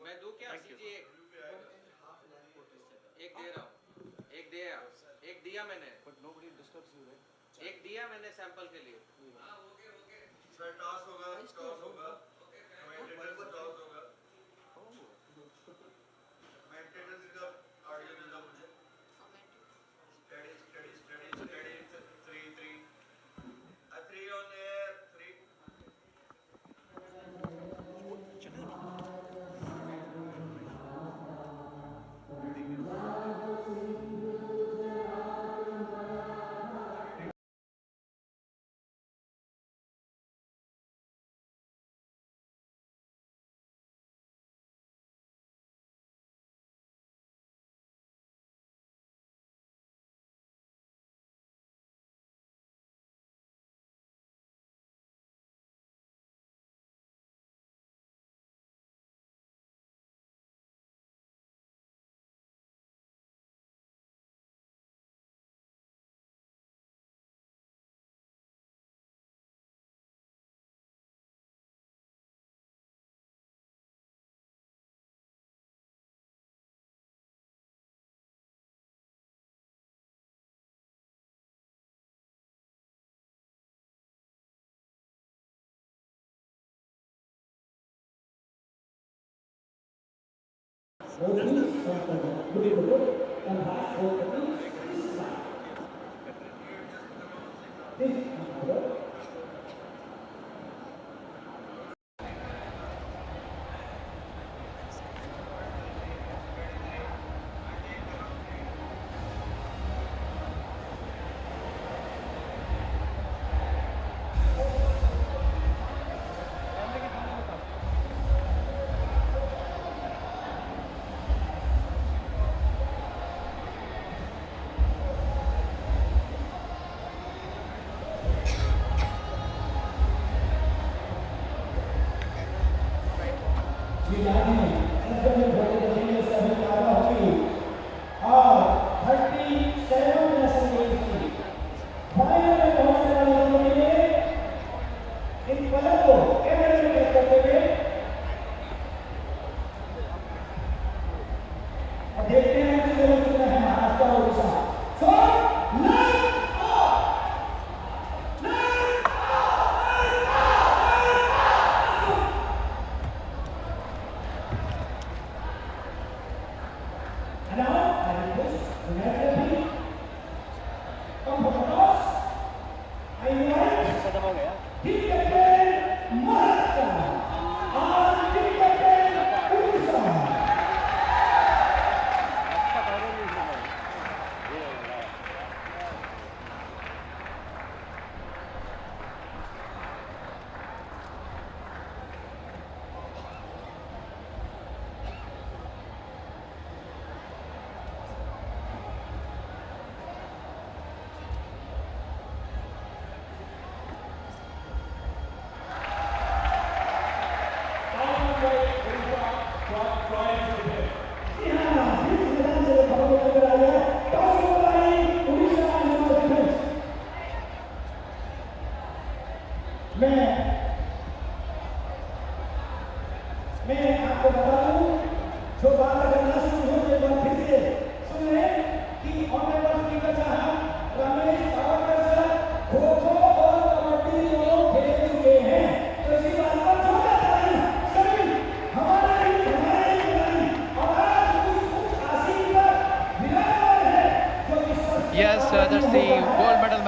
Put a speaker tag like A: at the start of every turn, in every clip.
A: मैं दूं क्या सीजी एक दे रहा हूँ एक दिया मैंने एक दिया मैंने सैंपल के लिए सर टॉस होगा कमेंटेटर्स टॉस होगा कमेंटेटर्स का ऑडियो दे दो मुझे study 3 on air 3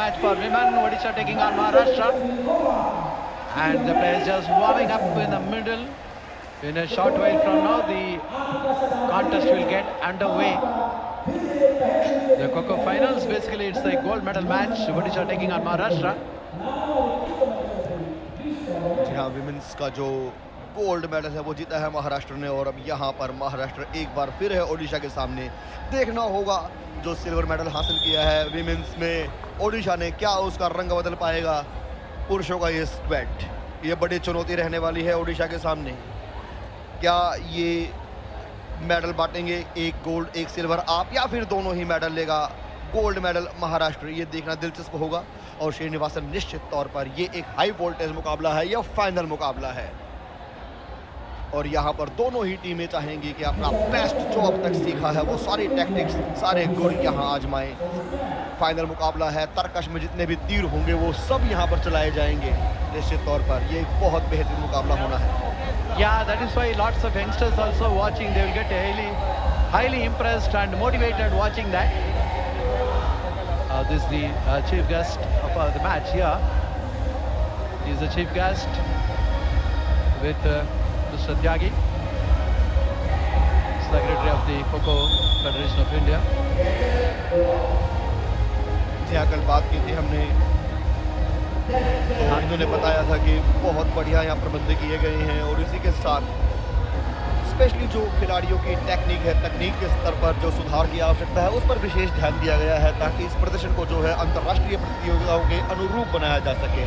B: match for women. Odisha taking on Maharashtra. And the players just warming up in the middle. In a short while from now, the contest will get underway. The Kho finals, basically it's the gold medal match. Odisha taking on Maharashtra.
C: जी हाँ, women's का जो gold medal है वो जीता है महाराष्ट्र ने, और अब यहाँ पर महाराष्ट्र एक बार फिर है ओडिशा के सामने। देखना होगा जो सिल्वर मेडल हासिल किया है विमेंस में ओडिशा ने, क्या उसका रंग बदल पाएगा पुरुषों का ये स्क्वैड। ये बड़ी चुनौती रहने वाली है ओडिशा के सामने। क्या ये मेडल बांटेंगे, एक गोल्ड एक सिल्वर आप, या फिर दोनों ही मेडल लेगा गोल्ड मेडल महाराष्ट्र? ये देखना दिलचस्प होगा। और श्रीनिवासन, निश्चित तौर पर ये एक हाई वोल्टेज मुकाबला है, यह फाइनल मुकाबला है, और यहाँ पर दोनों ही टीमें चाहेंगी कि अपना बेस्ट जो अब तक सीखा है वो सारी टैक्टिक्स, सारे गुण यहाँ आजमाएं। फाइनल मुकाबला है, तरकश में जितने भी तीर होंगे वो सब यहाँ पर चलाए जाएंगे। निश्चित तौर पर ये एक बहुत बेहतरीन मुकाबला होना है।
B: Yeah, that is why lots of youngsters also watching. They will get highly impressed and motivated watching that. This is the chief guest of the match here. He is the chief guest with Mr. Tyagi, Secretary of the Kho Federation of India.
C: जी कल बात की थी हमने, इन्होंने बताया था कि बहुत बढ़िया यहाँ प्रबंध किए गए हैं, और इसी के साथ स्पेशली जो खिलाड़ियों की टेक्निक है, तकनीक के स्तर पर जो सुधार की आवश्यकता है उस पर विशेष ध्यान दिया गया है, ताकि इस प्रदर्शन को जो है अंतर्राष्ट्रीय प्रतियोगिताओं के अनुरूप बनाया जा सके।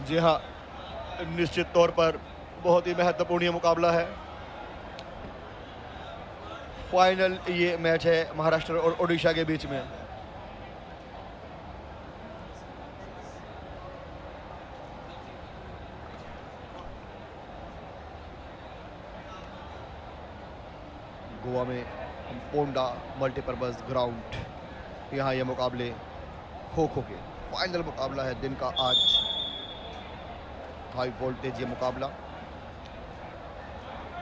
C: जी हाँ, निश्चित तौर पर बहुत ही महत्वपूर्ण ये मुकाबला है। फाइनल ये मैच है महाराष्ट्र और ओडिशा के बीच में। गोवा में पोंडा मल्टीपर्पज ग्राउंड, यहाँ ये मुकाबले खो के फाइनल मुकाबला है दिन का आज। हाई वोल्टेज ये मुकाबला।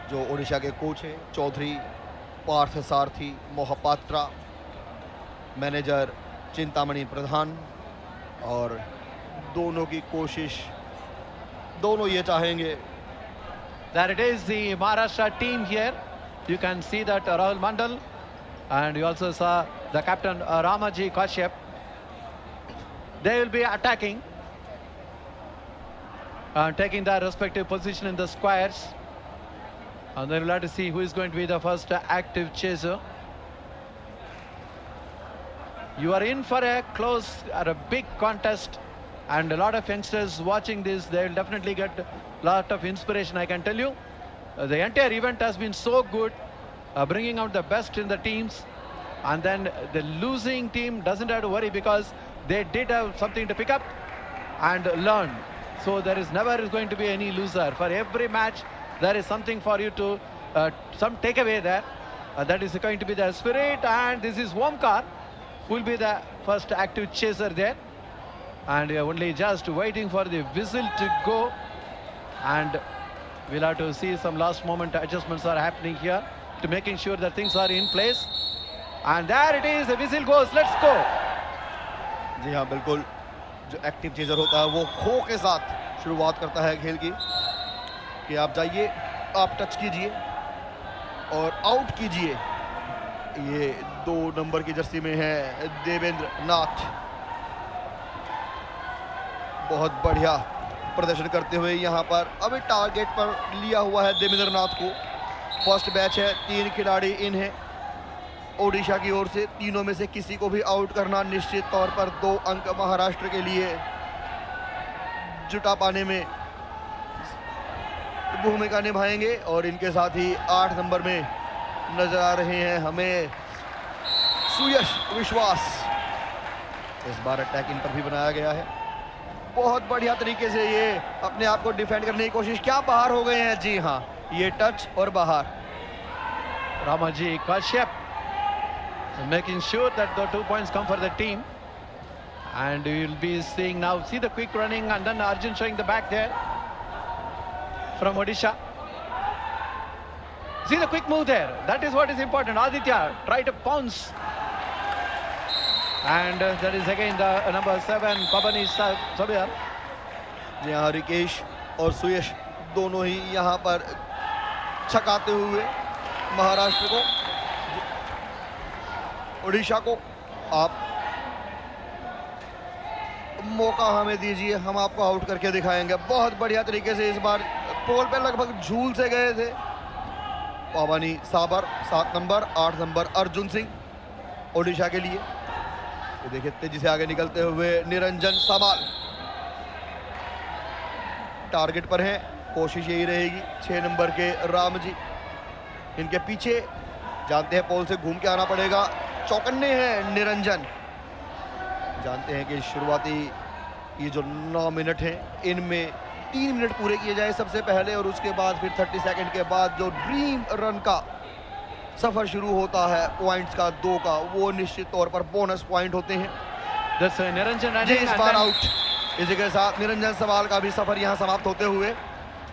C: जो ओडिशा के कोच हैं चौधरी पार्थ सारथी मोहपात्रा, मैनेजर चिंतामणि प्रधान, और दोनों की कोशिश, दोनों ये चाहेंगे।
B: There it is, the Maharashtra team here. You can see that Rahul Mandal, and you also saw the captain Ramaji Kashyap. They will be attacking, taking their respective position in the squares, and then we'll have to see who is going to be the first active chaser. You are in for a close or a big contest, and a lot of youngsters watching this, they will definitely get a lot of inspiration, I can tell you. The entire event has been so good, bringing out the best in the teams, and then the losing team doesn't have to worry because they did have something to pick up and learn. So there is never going to be any loser. For every match, there is something for you to, some takeaway there. That is going to be the spirit, and this is Omkar, who will be the first active chaser there. And we are only just waiting for the whistle to go, and we'll have to see some last moment adjustments are happening here to making sure that things are in place. And there it is, the whistle goes, let's go.
C: जी हाँ, बिल्कुल। जो active chaser होता है वो खो के साथ शुरुआत करता है खेल की, कि आप जाइए, आप टच कीजिए और आउट कीजिए। ये 2 नंबर की जर्सी में है देवेंद्र नाथ, बहुत बढ़िया प्रदर्शन करते हुए यहाँ पर अभी टारगेट पर लिया हुआ है देवेंद्र नाथ को। फर्स्ट बैच है, 3 खिलाड़ी इन हैं ओडिशा की ओर से, तीनों में से किसी को भी आउट करना निश्चित तौर पर 2 अंक महाराष्ट्र के लिए जुटा पाने में भूमिका निभाएंगे। और इनके साथ ही 8 नंबर में नजर आ रहे हैं हमें सुयश विश्वास। इस बार अटैक इन पर भी बनाया गया है, बहुत बढ़िया तरीके से ये अपने आप को डिफेंड करने की कोशिश। क्या बाहर हो गए हैं, जी हाँ, ये टच और बाहर।
B: Ramaji Kashyap making sure that the 2 points come for the team. And we will be seeing now, see the quick running, and then Arjun showing the back there from Odisha. See the quick move there. That is what is important. Aditya try to pounce. And that is again the number 7, Pabani Sabir.
C: जी हाँ, रिकेश और सुयश दोनों ही यहाँ पर छकाते हुए महाराष्ट्र को, ओडिशा को, आप मौका हमें दीजिए, हम आपको आउट करके दिखाएंगे। बहुत बढ़िया तरीके से इस बार पोल पे लगभग झूल से गए थे पावानी साबर, 7 नंबर, 8 नंबर अर्जुन सिंह ओडिशा के लिए। ये देखिए तेजी से आगे निकलते हुए निरंजन समाल टारगेट पर हैं, कोशिश यही रहेगी 6 नंबर के राम जी इनके पीछे, जानते हैं पोल से घूम के आना पड़ेगा। चौकन्ने हैं निरंजन, जानते हैं कि शुरुआती ये जो 9 मिनट हैं इनमें 3 मिनट पूरे किए जाए सबसे पहले, और उसके बाद फिर 30 सेकंड के बाद जो ड्रीम रन का सफर शुरू होता है पॉइंट्स का 2 का, वो निश्चित तौर पर बोनस पॉइंट होते हैं।
B: निरंजन
C: इस बार आउट। इसी के साथ निरंजन सवाल का भी सफर यहाँ समाप्त होते हुए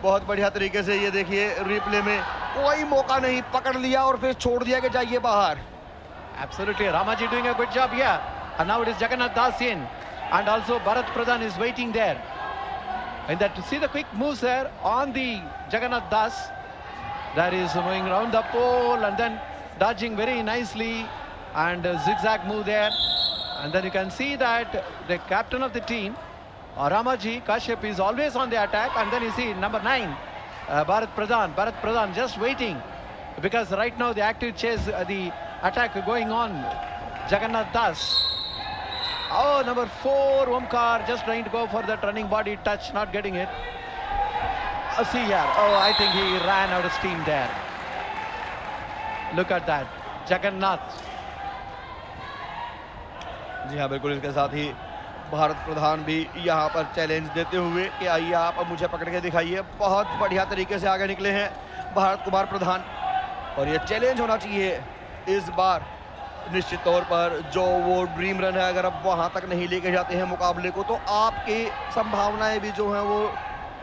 C: बहुत बढ़िया तरीके से, ये देखिए रिप्ले में कोई मौका नहीं, पकड़ लिया और फिर छोड़ दिया कि जाइए बाहर।
B: Absolutely, Ramaji doing a good job here. And now it is Jagannath Das in, and also Bharat Pradhan is waiting there. And that, see the quick moves there on the Jagannath Das. That is moving around the pole and then dodging very nicely, and a zigzag move there. And then you can see that the captain of the team, Ramaji Kashyap, is always on the attack. And then you see number 9, Bharat Pradhan just waiting, because right now the active chase, the attack going on, Jagannath Das. Oh, number 4, Omkar, just trying to go for that running body touch, not getting it. See here, oh, I think he ran out of steam there. Look at that, Jagannath.
C: जी हाँ, बिल्कुल। इसके साथ ही भारत प्रधान भी यहाँ पर challenge देते हुए कि आइए आप अब मुझे पकड़ के दिखाइए। बहुत बढ़िया तरीके से आगे निकले हैं भारत कुमार प्रधान, और ये चैलेंज होना चाहिए इस बार निश्चित तौर पर। जो वो ड्रीम रन है, अगर अब वहाँ तक नहीं लेके जाते हैं मुकाबले को, तो आपकी संभावनाएं भी जो हैं वो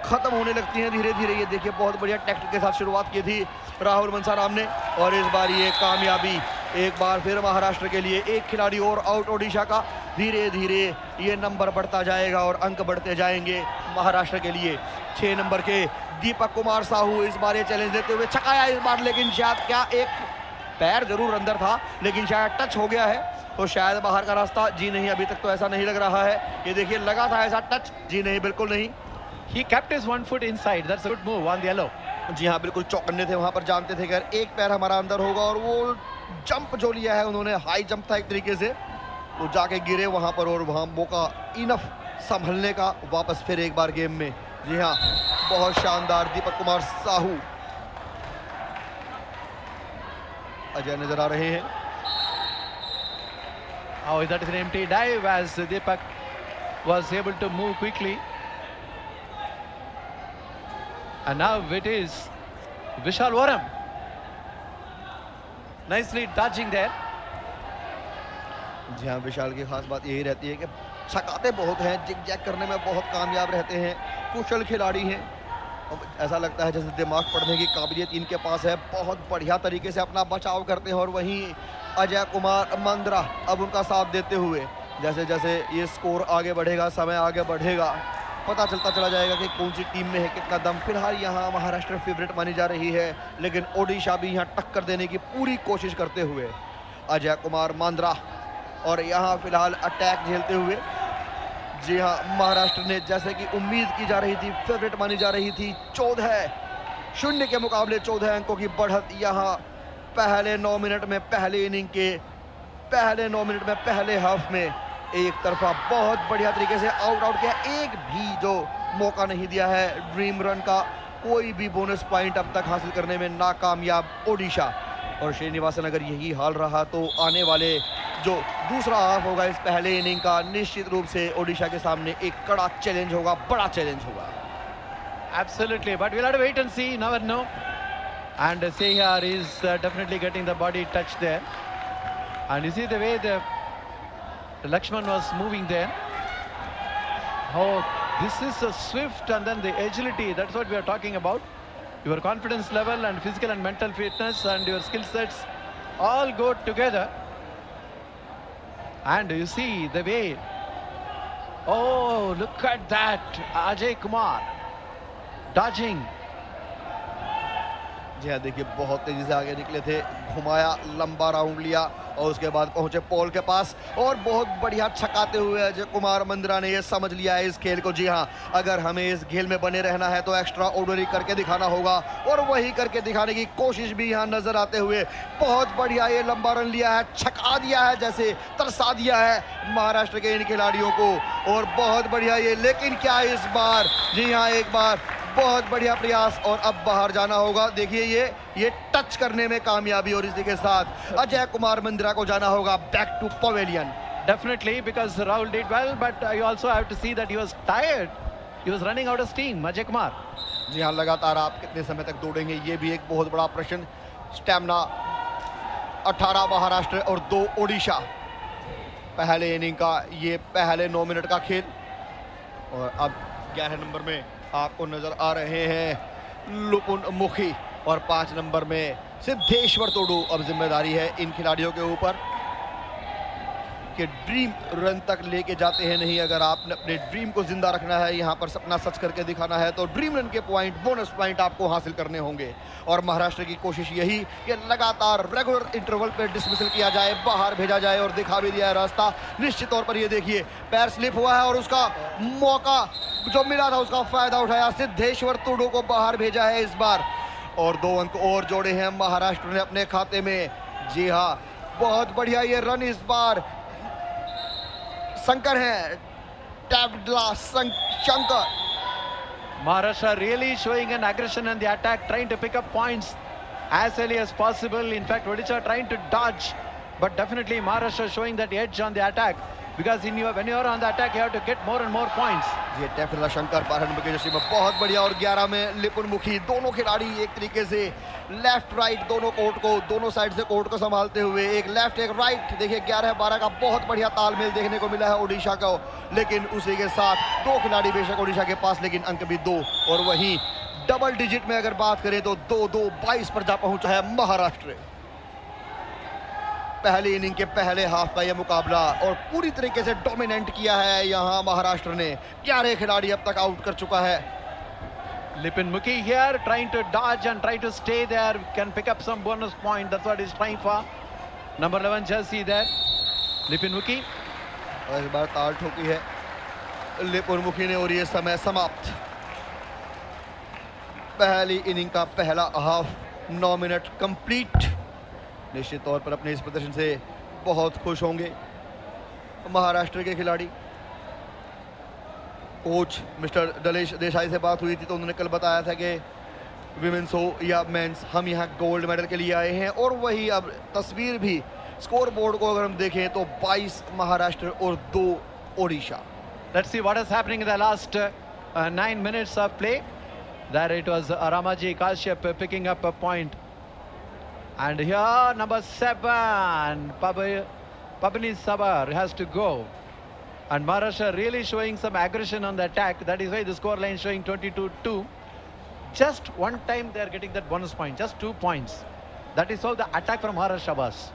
C: खत्म होने लगती हैं धीरे धीरे। ये देखिए बहुत बढ़िया टैक्टिक के साथ शुरुआत की थी राहुल मंसाराम ने, और इस बार ये कामयाबी एक बार फिर महाराष्ट्र के लिए। एक खिलाड़ी और आउट ओडिशा का। धीरे धीरे ये नंबर बढ़ता जाएगा और अंक बढ़ते जाएंगे महाराष्ट्र के लिए। 6 नंबर के दीपक कुमार साहू इस बार ये चैलेंज देते हुए छकाया इस बार, लेकिन शायद क्या एक पैर जरूर अंदर था, लेकिन शायद टच हो गया है, तो शायद बाहर का रास्ता। जी नहीं, अभी तक तो ऐसा नहीं लग रहा है। ये देखिए लगा था ऐसा टच, जी नहीं, बिल्कुल नहीं।
B: He kept his 1 foot inside. That's a good move on the yellow.
C: जी हाँ, बिल्कुल चौकन्ने थे वहां पर, जानते थे कि अगर एक पैर हमारा अंदर होगा, और वो जंप जो लिया है उन्होंने, हाई जंप था एक तरीके से, तो जाके गिरे वहां पर, और वहां मौका इनफ संभलने का वापस फिर एक बार गेम में। जी हाँ, बहुत शानदार दीपक कुमार साहू अजय नजर आ रहे हैं।
B: Oh, that is an empty dive as Deepak was able to move quickly. And now it is Vishal Varam. Nicely dodging there.
C: जी हाँ, विशाल की खास बात यही रहती है कि छकाते बहुत हैं, जिग जैग करने में बहुत कामयाब रहते हैं, कुशल खिलाड़ी हैं। ऐसा लगता है जैसे दिमाग पढ़ने की काबिलियत इनके पास है। बहुत बढ़िया तरीके से अपना बचाव करते हैं। और वहीं अजय कुमार मंद्रा अब उनका साथ देते हुए, जैसे जैसे ये स्कोर आगे बढ़ेगा, समय आगे बढ़ेगा, पता चलता चला जाएगा कि कौन सी टीम में है कितना दम। फिलहाल यहाँ महाराष्ट्र फेवरेट मानी जा रही है, लेकिन ओडिशा भी यहाँ टक्कर देने की पूरी कोशिश करते हुए अजय कुमार मंद्रा, और यहाँ फिलहाल अटैक झेलते हुए। जी हाँ, महाराष्ट्र ने जैसे कि उम्मीद की जा रही थी, फेवरेट मानी जा रही थी, 14-0 के मुकाबले 14 अंकों की बढ़त यहाँ पहले 9 मिनट में, पहले इनिंग के पहले 9 मिनट में, पहले हाफ में एक तरफा बहुत बढ़िया तरीके से आउट किया। एक भी जो मौका नहीं दिया है ड्रीम रन का, कोई भी बोनस पॉइंट अब तक हासिल करने में नाकामयाब ओडिशा। और श्रीनिवासन अगर यही हाल रहा तो आने वाले जो दूसरा हाफ होगा इस पहले इनिंग का, निश्चित रूप से ओडिशा के सामने एक कड़ा चैलेंज होगा, बड़ा चैलेंज होगा।
B: Absolutely, but we'll have to wait and see, never know. And see here is definitely getting the body touch there. And you see the way the Lakshman was moving there. Oh, this is a swift, and then the agility, that's what we are talking about. your confidence level and physical and mental fitness and your skill sets all go together. And you see the way, oh, look at that, Ajay Kumar dodging.
C: जी हाँ, देखिए बहुत तेजी से आगे निकले थे, घुमाया, लंबा राउंड लिया और उसके बाद पहुंचे पोल के पास और बहुत बढ़िया छकाते हुए अजय कुमार मंद्रा ने ये समझ लिया है इस खेल को। जी हाँ, अगर हमें इस खेल में बने रहना है तो एक्स्ट्रा ऑर्डिनरी करके दिखाना होगा और वही करके दिखाने की कोशिश भी यहाँ नजर आते हुए। बहुत बढ़िया ये लंबा रन लिया है, छका दिया है, जैसे तरसा दिया है महाराष्ट्र के इन खिलाड़ियों को और बहुत बढ़िया ये। लेकिन क्या इस बार, जी हाँ, एक बार बहुत बढ़िया प्रयास और अब बाहर जाना होगा। देखिए ये टच करने में कामयाबी और इसी के साथ अजय कुमार मंद्रा को जाना होगा back to pavilion.
B: Definitely, because Rahul did well, but you also have to see that he was tired. He was running out of steam, Ajay Kumar.
C: जी हाँ, लगातार आप कितने समय तक दौड़ेंगे, ये भी एक बहुत बड़ा प्रश्न। स्टैमिना 18 महाराष्ट्र और 2 ओडिशा। पहले इनिंग का ये पहले 9 मिनट का खेल और अब 11 नंबर में आपको नजर आ रहे हैं लुपुन मुखी और 5 नंबर में सिद्धेश्वर तोडू। अब जिम्मेदारी है इन खिलाड़ियों के ऊपर कि ड्रीम रन तक लेके जाते हैं नहीं। अगर आपने अपने ड्रीम को जिंदा रखना है, यहाँ पर सपना सच करके दिखाना है, तो ड्रीम रन के पॉइंट, बोनस पॉइंट आपको हासिल करने होंगे। और महाराष्ट्र की कोशिश यही कि लगातार रेगुलर इंटरवल पे डिसमिसल किया जाए, बाहर भेजा जाए और दिखा भी दिया है रास्ता। निश्चित तौर पर ये देखिए पैर स्लिप हुआ है और उसका मौका जो मिला था उसका फायदा उठाया, सिद्धेश्वर तोडू को बाहर भेजा है इस बार और 2 अंक और जोड़े हैं महाराष्ट्र ने अपने खाते में। जी हाँ, बहुत बढ़िया ये रन इस बार शंकर है, टैबला Shankar.
B: Maharashtra really showing an aggression in the attack, trying to pick up points as early as possible. In fact, Odisha trying to dodge, but definitely Maharashtra showing that edge on the attack, because when you are on the attack, you have to get more and more points.
C: ये टैबला Shankar 12 number की Jersey में बहुत बढ़िया और 11 में लिपुन मुखी। दोनों खिलाड़ी एक तरीके से लेफ्ट राइट दोनों कोर्ट को, दोनों साइड से कोर्ट को संभालते हुए, एक लेफ्ट एक राइट। देखिए 11-12 का बहुत बढ़िया तालमेल देखने को मिला है ओडिशा को। लेकिन उसी के साथ 2 खिलाड़ी बेशक ओडिशा के पास, लेकिन अंक भी 2 और वहीं डबल डिजिट में अगर बात करें तो 2-2-22 पर जा पहुंचा है महाराष्ट्र। पहली इनिंग के पहले हाफ का यह मुकाबला और पूरी तरीके से डोमिनेट किया है यहाँ महाराष्ट्र ने। 11 खिलाड़ी अब तक आउट कर चुका है।
B: Lipin Mukhi here trying to dodge and try to stay there, can pick up some bonus point. That's what he's trying for. Number 11 jersey there, Lipin Mukhi.
C: और इस बार ताल ठोकी है लिपुन मुखी ने और ये समय समाप्त। पहली इनिंग का पहला हाफ 9 मिनट कंप्लीट। निश्चित तौर पर अपने इस प्रदर्शन से बहुत खुश होंगे महाराष्ट्र के खिलाड़ी। कोच मिस्टर डलेश देसाई से बात हुई थी तो उन्होंने कल बताया था कि विमेंस हो या मेंस, हम यहाँ गोल्ड मेडल के लिए आए हैं। और वही अब तस्वीर भी स्कोर बोर्ड को अगर हम देखें तो 22 महाराष्ट्र और 2 Odisha.
B: Let's see what is happening in the last 9 minutes of play. There it was Ramaji Kashyap picking up a point. And here number 7, Pabni Sabar has to go. And Maharashtra really showing some aggression on the attack. That is why the score line showing 22-2. Just one time they are getting that bonus point, just 2 points. That is how the attack from Maharashtra was.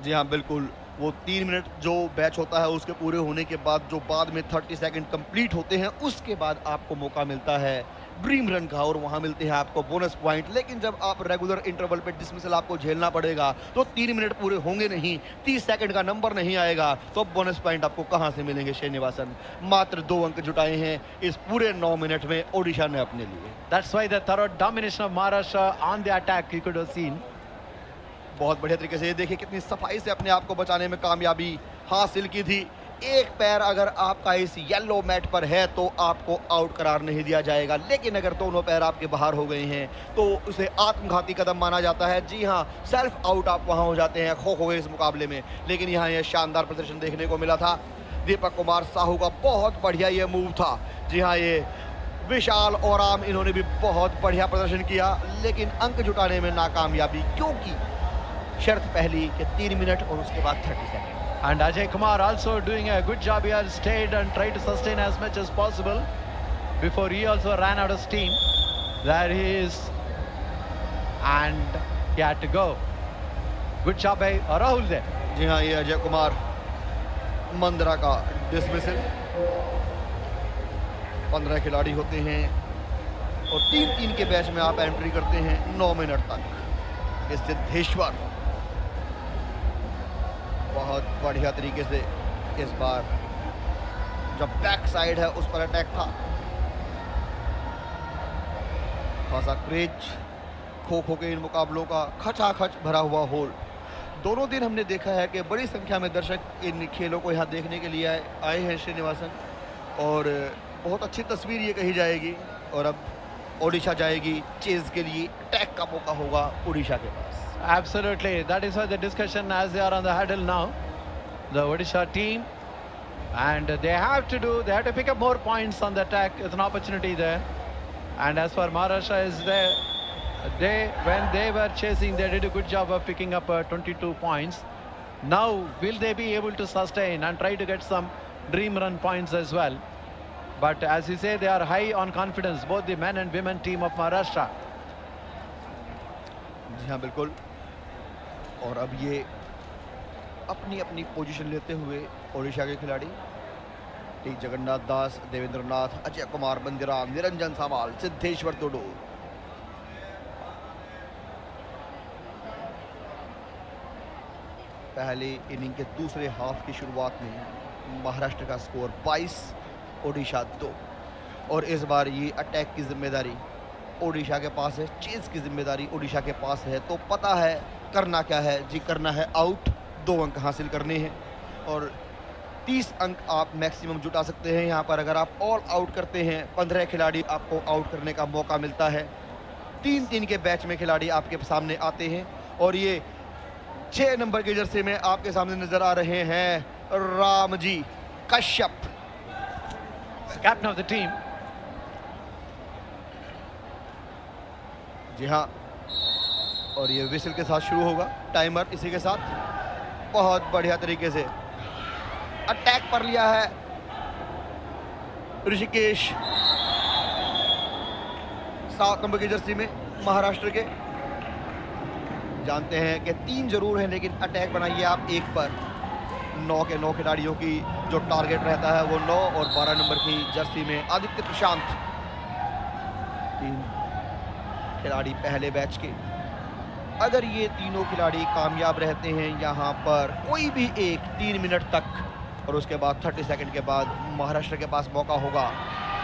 C: जी हाँ, बिल्कुल। वो 3 minute जो batch होता है उसके पूरे होने के बाद जो बाद में 30 सेकंड कंप्लीट होते हैं उसके बाद आपको मौका मिलता है ड्रीम रन का और वहां मिलते हैं आपको बोनस पॉइंट। लेकिन जब आप रेगुलर इंटरवल पे डिसमिसल आपको झेलना पड़ेगा तो 3 मिनट पूरे होंगे नहीं, 30 सेकंड का नंबर नहीं आएगा, तो बोनस पॉइंट आपको कहां से मिलेंगे श्रीनिवासन। मात्र 2 अंक जुटाए हैं इस पूरे 9 मिनट में ओडिशा ने अपने लिए।
B: That's why the thorough domination of Maharashtra on the attack you could have seen.
C: बहुत बढ़िया तरीके से ये देखिए कितनी सफाई से अपने आप को बचाने में कामयाबी हासिल की थी। एक पैर अगर आपका इस येलो मैट पर है तो आपको आउट करार नहीं दिया जाएगा, लेकिन अगर दोनों पैर आपके बाहर हो गए हैं तो उसे आत्मघाती कदम माना जाता है। जी हाँ, सेल्फ आउट आप वहां हो जाते हैं खो गए इस मुकाबले में। लेकिन यहाँ यह शानदार प्रदर्शन देखने को मिला था दीपक कुमार साहू का। बहुत बढ़िया ये मूव था। जी हाँ, ये विशाल और आम इन्होंने भी बहुत बढ़िया प्रदर्शन किया, लेकिन अंक जुटाने में नाकामयाबी, क्योंकि शर्त पहली कि 3 मिनट और उसके बाद 30 second.
B: And Ajay Kumar also doing a good job here, stayed and tried to sustain as much as possible before he also ran out of steam. There he is and he had to go. Good job by Rahul there.
C: जी हाँ, ये अजय कुमार मंदरा का dismissal. 15 खिलाड़ी होते हैं और 3-3 के batch में आप एंट्री करते हैं 9 मिनट तक। इस सिद्धेश्वर बहुत बढ़िया तरीके से इस बार जब बैक साइड है उस पर अटैक था। खासा क्रेज खो खो के इन मुकाबलों का खचाखच भरा हुआ होल। दोनों दिन हमने देखा है कि बड़ी संख्या में दर्शक इन खेलों को यहाँ देखने के लिए आए हैं श्रीनिवासन, और बहुत अच्छी तस्वीर ये कही जाएगी। और अब ओडिशा जाएगी चेज के लिए, अटैक का मौका होगा ओडिशा के पास।
B: Absolutely, that is why the discussion as they are on the hurdle now, the Odisha team, and they have to pick up more points on the attack. It's an opportunity there. And as for Maharashtra is there, when they were chasing, they did a good job of picking up 22 points. Now will they be able to sustain and try to get some dream run points as well? But as you say, they are high on confidence, both the men and women team of Maharashtra.
C: जी हाँ बिल्कुल, और अब ये अपनी अपनी position लेते हुए ओडिशा के खिलाड़ी टी जगन्नाथ दास, देवेंद्र नाथ, अजय कुमार बंदिरा, निरंजन सामाल, सिद्धेश्वर टोडो। पहले इनिंग के दूसरे हाफ की शुरुआत में महाराष्ट्र का स्कोर 22, ओडिशा 2, और इस बार ये अटैक की जिम्मेदारी ओडिशा के पास है, चेज की जिम्मेदारी ओडिशा के पास है। तो पता है करना क्या है जी, करना है आउट, 2 अंक हासिल करने हैं और 30 अंक आप मैक्सिमम जुटा सकते हैं यहाँ पर। अगर आप ऑल आउट करते हैं 15 खिलाड़ी आपको आउट करने का मौका मिलता है। 3-3 के बैच में खिलाड़ी आपके सामने आते हैं और ये 6 नंबर के जर्सी में आपके सामने नजर आ रहे हैं Ramji Kashyap,
B: captain of the team.
C: जी हाँ, और ये विसल के साथ शुरू होगा टाइमर। इसी के साथ बहुत बढ़िया तरीके से अटैक पर लिया है ऋषिकेश, 7 नंबर की जर्सी में महाराष्ट्र के। जानते हैं कि 3 जरूर है, लेकिन अटैक बनाइए आप 1 पर। 9 के 9 खिलाड़ियों की जो टारगेट रहता है वो 9 और 12 नंबर की जर्सी में आदित्य प्रशांत, 3 खिलाड़ी पहले बैच के। अगर ये तीनों खिलाड़ी कामयाब रहते हैं यहाँ पर कोई भी एक 3 मिनट तक, और उसके बाद 30 सेकंड के बाद महाराष्ट्र के पास मौका होगा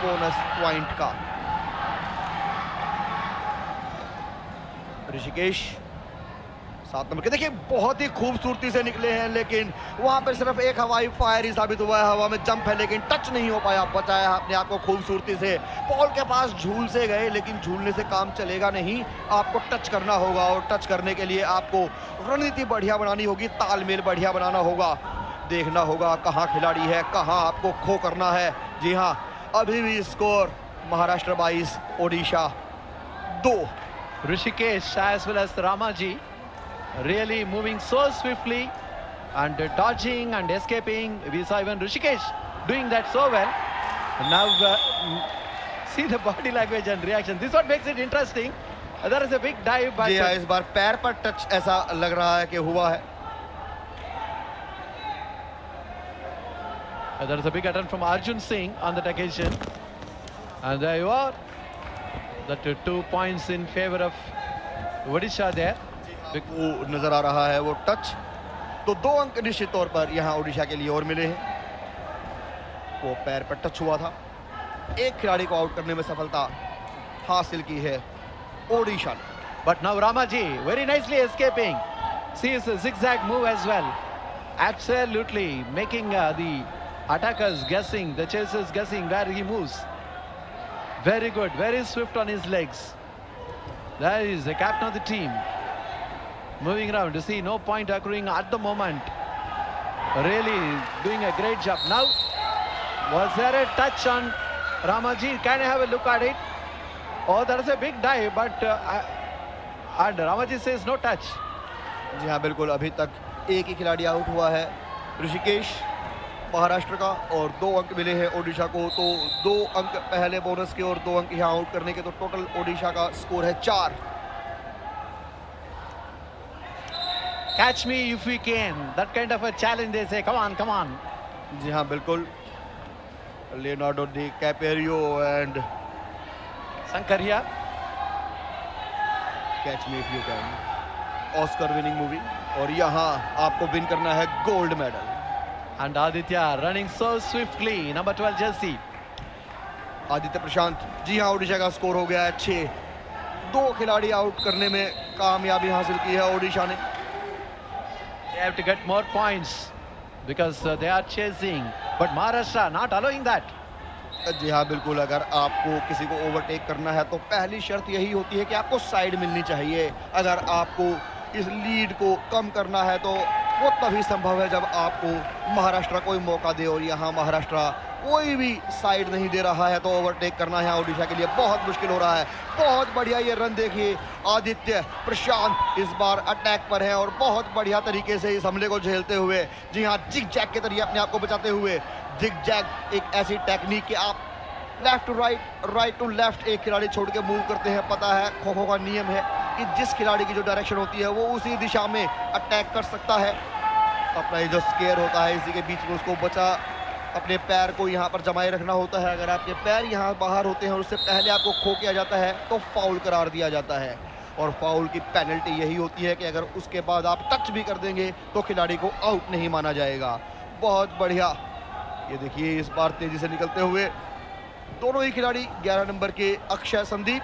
C: बोनस पॉइंट का। ऋषिकेश 7 नंबर के, देखिए बहुत ही खूबसूरती से निकले हैं, लेकिन वहां पर सिर्फ एक हवाई फायर ही साबित हुआ है। हवा में जंप है लेकिन टच नहीं हो पाया। बचाया अपने आप को खूबसूरती से, बॉल के पास झूल से गए, लेकिन झूलने से काम चलेगा नहीं, आपको टच करना होगा। और टच करने के लिए आपको रणनीति बढ़िया बनानी होगी, तालमेल बढ़िया बनाना होगा, देखना होगा कहाँ खिलाड़ी है, कहाँ आपको खो करना है। जी हाँ, अभी भी score Maharashtra 22, Odisha 2।
B: Rishikesh as well as Ramaji really moving so swiftly and dodging and escaping. We saw even Rishikesh doing that so well. Now see the body language and reaction. This is what makes it interesting. There is a big dive, but
C: जी हाँ, इस बार पैर पर touch ऐसा लग रहा है कि हुआ है।
B: there is a big attempt from Arjun Singh on that occasion, and there you are. That 2 points in favor of Odisha there.
C: वो नजर आ रहा है वो टच, तो 2 अंक निश्चित तौर पर यहाँ ओडिशा के लिए और मिले हैं। वो पैर पर टच हुआ था। एक खिलाड़ी को आउट करने में सफलता हासिल की है ओडिशा ने।
B: But now Ramaji very nicely escaping. See his zigzag move as well. Absolutely making the attackers guessing, the chasers guessing where he moves. Very good, very swift on his legs. There is the captain of the team. Moving around to see no point accruing at the moment. Really doing a great job. Now, was there a touch on Ramaji? Can I have a look at it? Oh, there is a big dive, but and Ramaji says no touch.
C: जी हाँ बिल्कुल, अभी तक एक ही खिलाड़ी out हुआ है, ऋषिकेश महाराष्ट्र का, और 2 अंक मिले हैं ओडिशा को। तो 2 अंक पहले बोनस के और 2 अंक यहाँ आउट करने के, तो टोटल ओडिशा का स्कोर है 4।
B: catch me if we can. That kind of a challenge they say. Come on, come on.
C: जी हाँ बिल्कुल, Leonardo DiCaprio and
B: Sankaria.
C: Catch me if you can, Oscar winning movie, और यहाँ आपको win करना है gold medal.
B: And Aditya running so swiftly. Number 12 jersey.
C: Aditya Prashant, जी हाँ ओडिशा का स्कोर हो गया है 6। 2 खिलाड़ी आउट करने में कामयाबी हासिल की है ओडिशा ने।
B: They have to get more points because they are chasing, but Maharashtra not allowing that.
C: जी हाँ बिल्कुल, अगर आपको किसी को ओवरटेक करना है तो पहली शर्त यही होती है कि आपको साइड मिलनी चाहिए। अगर आपको इस लीड को कम करना है तो वो तभी संभव है जब आपको महाराष्ट्र कोई मौका दे, और यहाँ महाराष्ट्र कोई भी साइड नहीं दे रहा है, तो ओवरटेक करना यहाँ ओडिशा के लिए बहुत मुश्किल हो रहा है। बहुत बढ़िया ये रन देखिए, आदित्य प्रशांत इस बार अटैक पर है और बहुत बढ़िया तरीके से इस हमले को झेलते हुए, जी हाँ जिग जैग के जरिए अपने आप को बचाते हुए। जिग जैग एक ऐसी टेक्निक कि आप left to right, right to left एक खिलाड़ी छोड़ के मूव करते हैं। पता है खो खो का नियम है कि जिस खिलाड़ी की जो डायरेक्शन होती है वो उसी दिशा में अटैक कर सकता है। अपना ये जो स्केयर होता है इसी के बीच में उसको बचा, अपने पैर को यहाँ पर जमाए रखना होता है। अगर आपके पैर यहाँ बाहर होते हैं और उससे पहले आपको खो किया जाता है तो फाउल करार दिया जाता है, और फाउल की पेनल्टी यही होती है कि अगर उसके बाद आप टच भी कर देंगे तो खिलाड़ी को आउट नहीं माना जाएगा। बहुत बढ़िया, ये देखिए इस बार तेजी से निकलते हुए दोनों ही खिलाड़ी 11 नंबर के अक्षय संदीप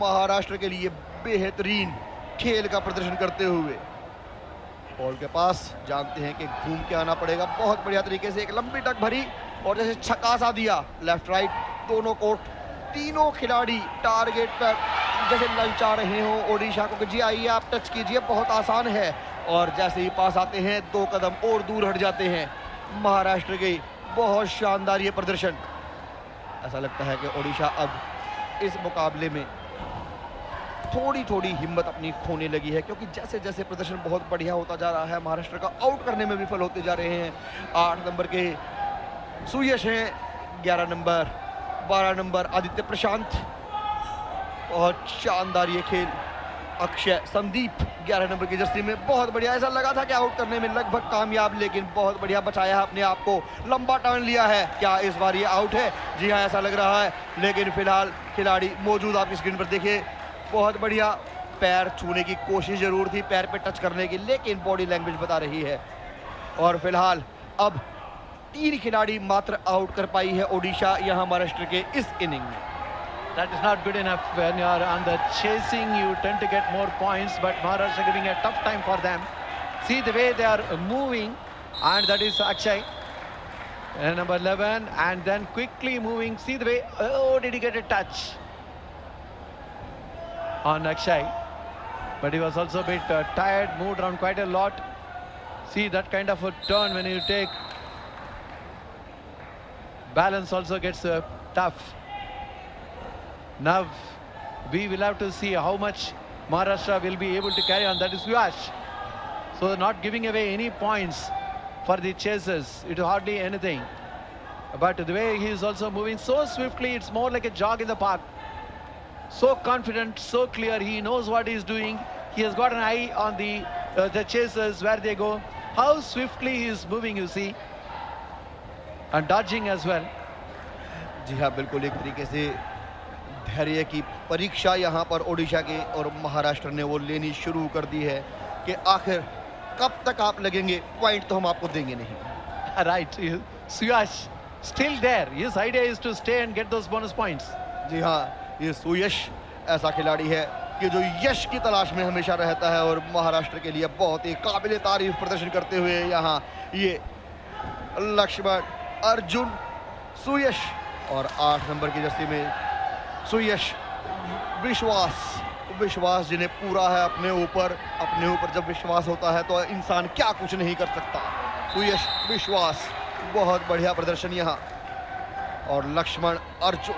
C: महाराष्ट्र के लिए बेहतरीन खेल का प्रदर्शन करते हुए बॉल के पास, जानते हैं कि घूम के आना पड़ेगा। बहुत बढ़िया तरीके से एक लंबी टक भरी और जैसे छक्का सा दिया, लेफ्ट राइट दोनों कोर्ट, तीनों खिलाड़ी टारगेट पर जैसे ललचा रहे हो ओडिशा को कि जी आइए आप टच कीजिए, बहुत आसान है, और जैसे ही पास आते हैं 2 कदम और दूर हट जाते हैं महाराष्ट्र के। बहुत शानदार ये प्रदर्शन, ऐसा लगता है कि ओडिशा अब इस मुकाबले में थोड़ी थोड़ी हिम्मत अपनी खोने लगी है, क्योंकि जैसे जैसे प्रदर्शन बहुत बढ़िया होता जा रहा है महाराष्ट्र का आउट करने में विफल होते जा रहे हैं। 8 नंबर के सुयश हैं, 11 नंबर, 12 नंबर आदित्य प्रशांत, बहुत शानदार ये खेल अक्षय संदीप 11 नंबर की जर्सी में। बहुत बढ़िया, ऐसा लगा था कि आउट करने में लगभग कामयाब, लेकिन बहुत बढ़िया बचाया अपने आप को, लंबा टर्न लिया है। क्या इस बार ये आउट है? जी हाँ ऐसा लग रहा है, लेकिन फिलहाल खिलाड़ी मौजूद आप स्क्रीन पर देखिए, बहुत बढ़िया पैर छूने की कोशिश जरूर थी, पैर पे टच करने की, लेकिन बॉडी लैंग्वेज बता रही है। और फिलहाल अब 3 खिलाड़ी मात्र आउट कर पाई है ओडिशा यहाँ महाराष्ट्र के इस इनिंग में।
B: That is not good enough. When you are on the chasing, you tend to get more points, but Maharashtra giving a tough time for them. See the way they are moving, and that is Akshay, number 11, and then quickly moving. See the way, oh, did he get a touch on Akshay? But he was also a bit tired, moved around quite a lot. See that kind of a turn when you take, balance also gets tough. Now we will have to see how much Maharashtra will be able to carry on. That is Vivash. So not giving away any points for the chasers. It is hardly anything. But the way he is also moving so swiftly, it's more like a jog in the park. So confident, so clear. He knows what he is doing. He has got an eye on the chasers, where they go. How swiftly he is moving, you see. And dodging as well.
C: जी हाँ बिल्कुल, एक तरीके से धैर्य की परीक्षा यहाँ पर ओडिशा के और महाराष्ट्र ने वो लेनी शुरू कर दी है कि आखिर कब तक आप लगेंगे, पॉइंट तो हम आपको देंगे नहीं।
B: Right, Suyash still there. His idea is to stay and get those bonus points.
C: जी हाँ, ये सुयश ऐसा खिलाड़ी है कि जो यश की तलाश में हमेशा रहता है, और महाराष्ट्र के लिए बहुत ही काबिल तारीफ प्रदर्शन करते हुए यहाँ ये लक्ष्मण अर्जुन सुयश, और 8 नंबर की जर्सी में सुयश विश्वास जिन्हें पूरा है अपने ऊपर जब विश्वास होता है तो इंसान क्या कुछ नहीं कर सकता। सुयश विश्वास, बहुत बढ़िया प्रदर्शन यहाँ। और लक्ष्मण अर्जुन,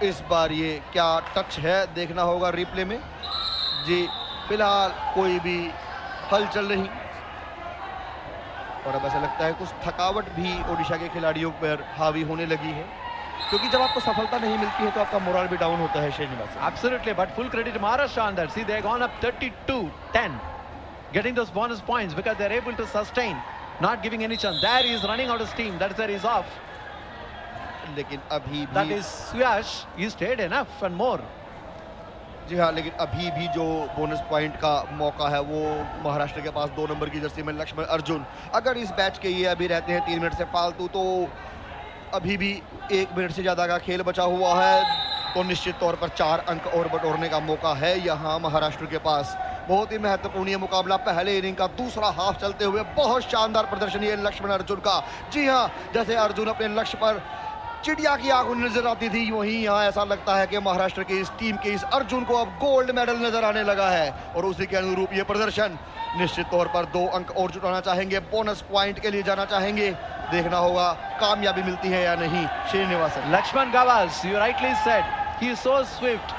C: इस बार ये क्या टच है देखना होगा रिप्ले में। जी फिलहाल कोई भी हलचल नहीं, और अब ऐसा लगता है कुछ थकावट भी ओडिशा के खिलाड़ियों पर हावी होने लगी है। क्योंकि जब आपको सफलता नहीं मिलती है तो आपका मोरल भी डाउन होता है Srinivas.
B: Absolutely, but full credit to Maharashtra on that. See, they gone up 32-10, getting those bonus points because they're able to sustain, not giving any chance. There he is running out of steam. That's where he's off.
C: लेकिन अभी
B: That
C: भी
B: is Suyash. He stayed enough and more.
C: जी हाँ, लेकिन अभी भी जो bonus point का मौका है वो महाराष्ट्र के पास 2 नंबर की जर्सी में लक्ष्मण अर्जुन। अगर इस बैच के ये अभी रहते हैं 3 मिनट से फालतू, तो अभी भी 1 मिनट से ज़्यादा का खेल बचा हुआ है, तो निश्चित तौर पर 4 अंक और बटोरने का मौका है यहाँ महाराष्ट्र के पास। बहुत ही महत्वपूर्ण ये मुकाबला, पहले इनिंग का दूसरा हाफ चलते हुए बहुत शानदार प्रदर्शन ये लक्ष्मण अर्जुन का। जी हाँ, जैसे अर्जुन अपने लक्ष्य पर चिड़िया की आंख नजर आती थी, वहीं यहाँ ऐसा लगता है कि महाराष्ट्र के इस टीम के इस अर्जुन को अब गोल्ड मेडल नजर आने लगा है, और उसी के अनुरूप ये प्रदर्शन। निश्चित तौर पर 2 अंक और जुटाना चाहेंगे, बोनस पॉइंट के लिए जाना चाहेंगे, देखना होगा कामयाबी मिलती है या नहीं। Srinivasan,
B: Lakshman Gavas, you rightly said, he is so swift,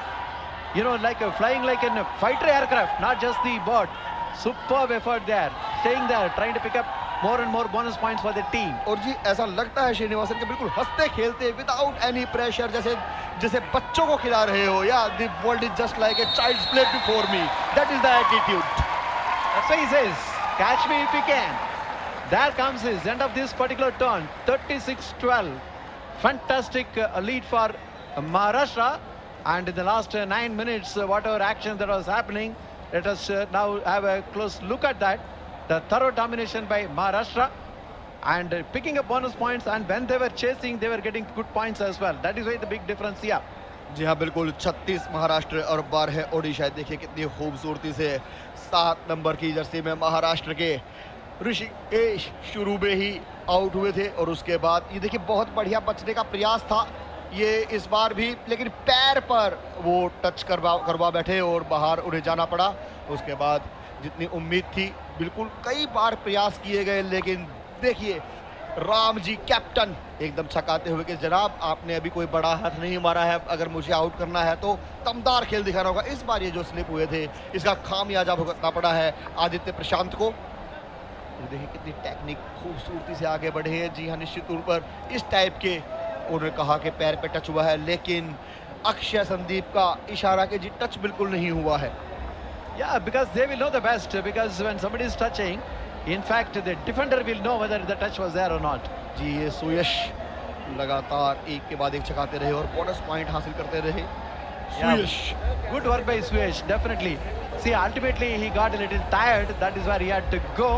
B: you know, like flying like a fighter aircraft, not just the bird. Superb effort there, staying there, trying to pick up more and more bonus points for the team.
C: और जी ऐसा लगता है श्रीनिवासन के बिल्कुल हंसते खेलते without any pressure, जैसे बच्चों को खिला रहे हो, या the world is just like a child's play before me, that is the attitude.
B: That's why he says, catch me if you can. There comes his end of this particular turn, 36-12. Fantastic lead for Maharashtra, and in the last 9 minutes, whatever action that was happening, let us now have a close look at that. The thorough domination by Maharashtra, and picking up bonus points, and when they were chasing, they were getting good points as well. That is why the big difference here.
C: जी हाँ बिल्कुल, 36 महाराष्ट्र और 12 ओडिशा। देखिए कितनी खूबसूरती से 7 number की Jersey में महाराष्ट्र के ऋषिकेश शुरू में ही आउट हुए थे, और उसके बाद ये देखिए बहुत बढ़िया बचने का प्रयास था ये इस बार भी, लेकिन पैर पर वो टच करवा बैठे और बाहर उन्हें जाना पड़ा। उसके बाद जितनी उम्मीद थी, बिल्कुल कई बार प्रयास किए गए, लेकिन देखिए राम जी कैप्टन एकदम छकाते हुए कि जनाब आपने अभी कोई बड़ा हाथ नहीं मारा है, अगर मुझे आउट करना है तो दमदार खेल दिखाना होगा। इस बार ये जो स्लिप हुए थे इसका खामियाजा भुगतना पड़ा है आदित्य प्रशांत को। देखिए कितनी टेक्निक खूबसूरती से आगे बढ़े हैं। जी हाँ, निश्चित तौर पर इस टाइप के उन्होंने कहा कि पैर पे टच हुआ है, लेकिन अक्षय संदीप का इशारा के जी टच बिल्कुल नहीं हुआ है।
B: Yeah, because they will know the best, because when somebody is touching, in fact, the defender will know whether the touch was there or not.
C: जी ये सुयश लगातार एक के बाद एक चकाते रहे और बोनस पॉइंट हासिल करते रहे। सुयश,
B: good work by Suyash, definitely. See, ultimately he got a little tired, that is where he had to go,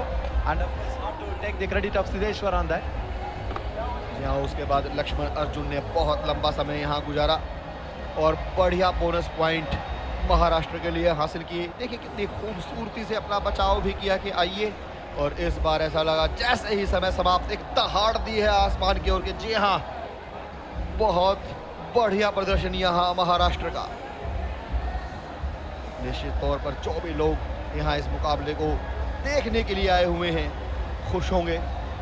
B: and of course not to take the credit of Sideshwar on that.
C: यहाँ उसके बाद लक्ष्मण अर्जुन ने बहुत लंबा समय यहाँ गुजारा और बढ़िया बोनस पॉइंट महाराष्ट्र के लिए हासिल किए। देखिए कितनी खूबसूरती से अपना बचाव भी किया कि आइए, और इस बार ऐसा लगा जैसे ही समय समाप्त एक दहाड़ दी है आसमान की ओर के। जी हाँ, बहुत बढ़िया प्रदर्शन यहाँ महाराष्ट्र का। निश्चित तौर पर जो भी लोग यहाँ इस मुकाबले को देखने के लिए आए हुए हैं खुश होंगे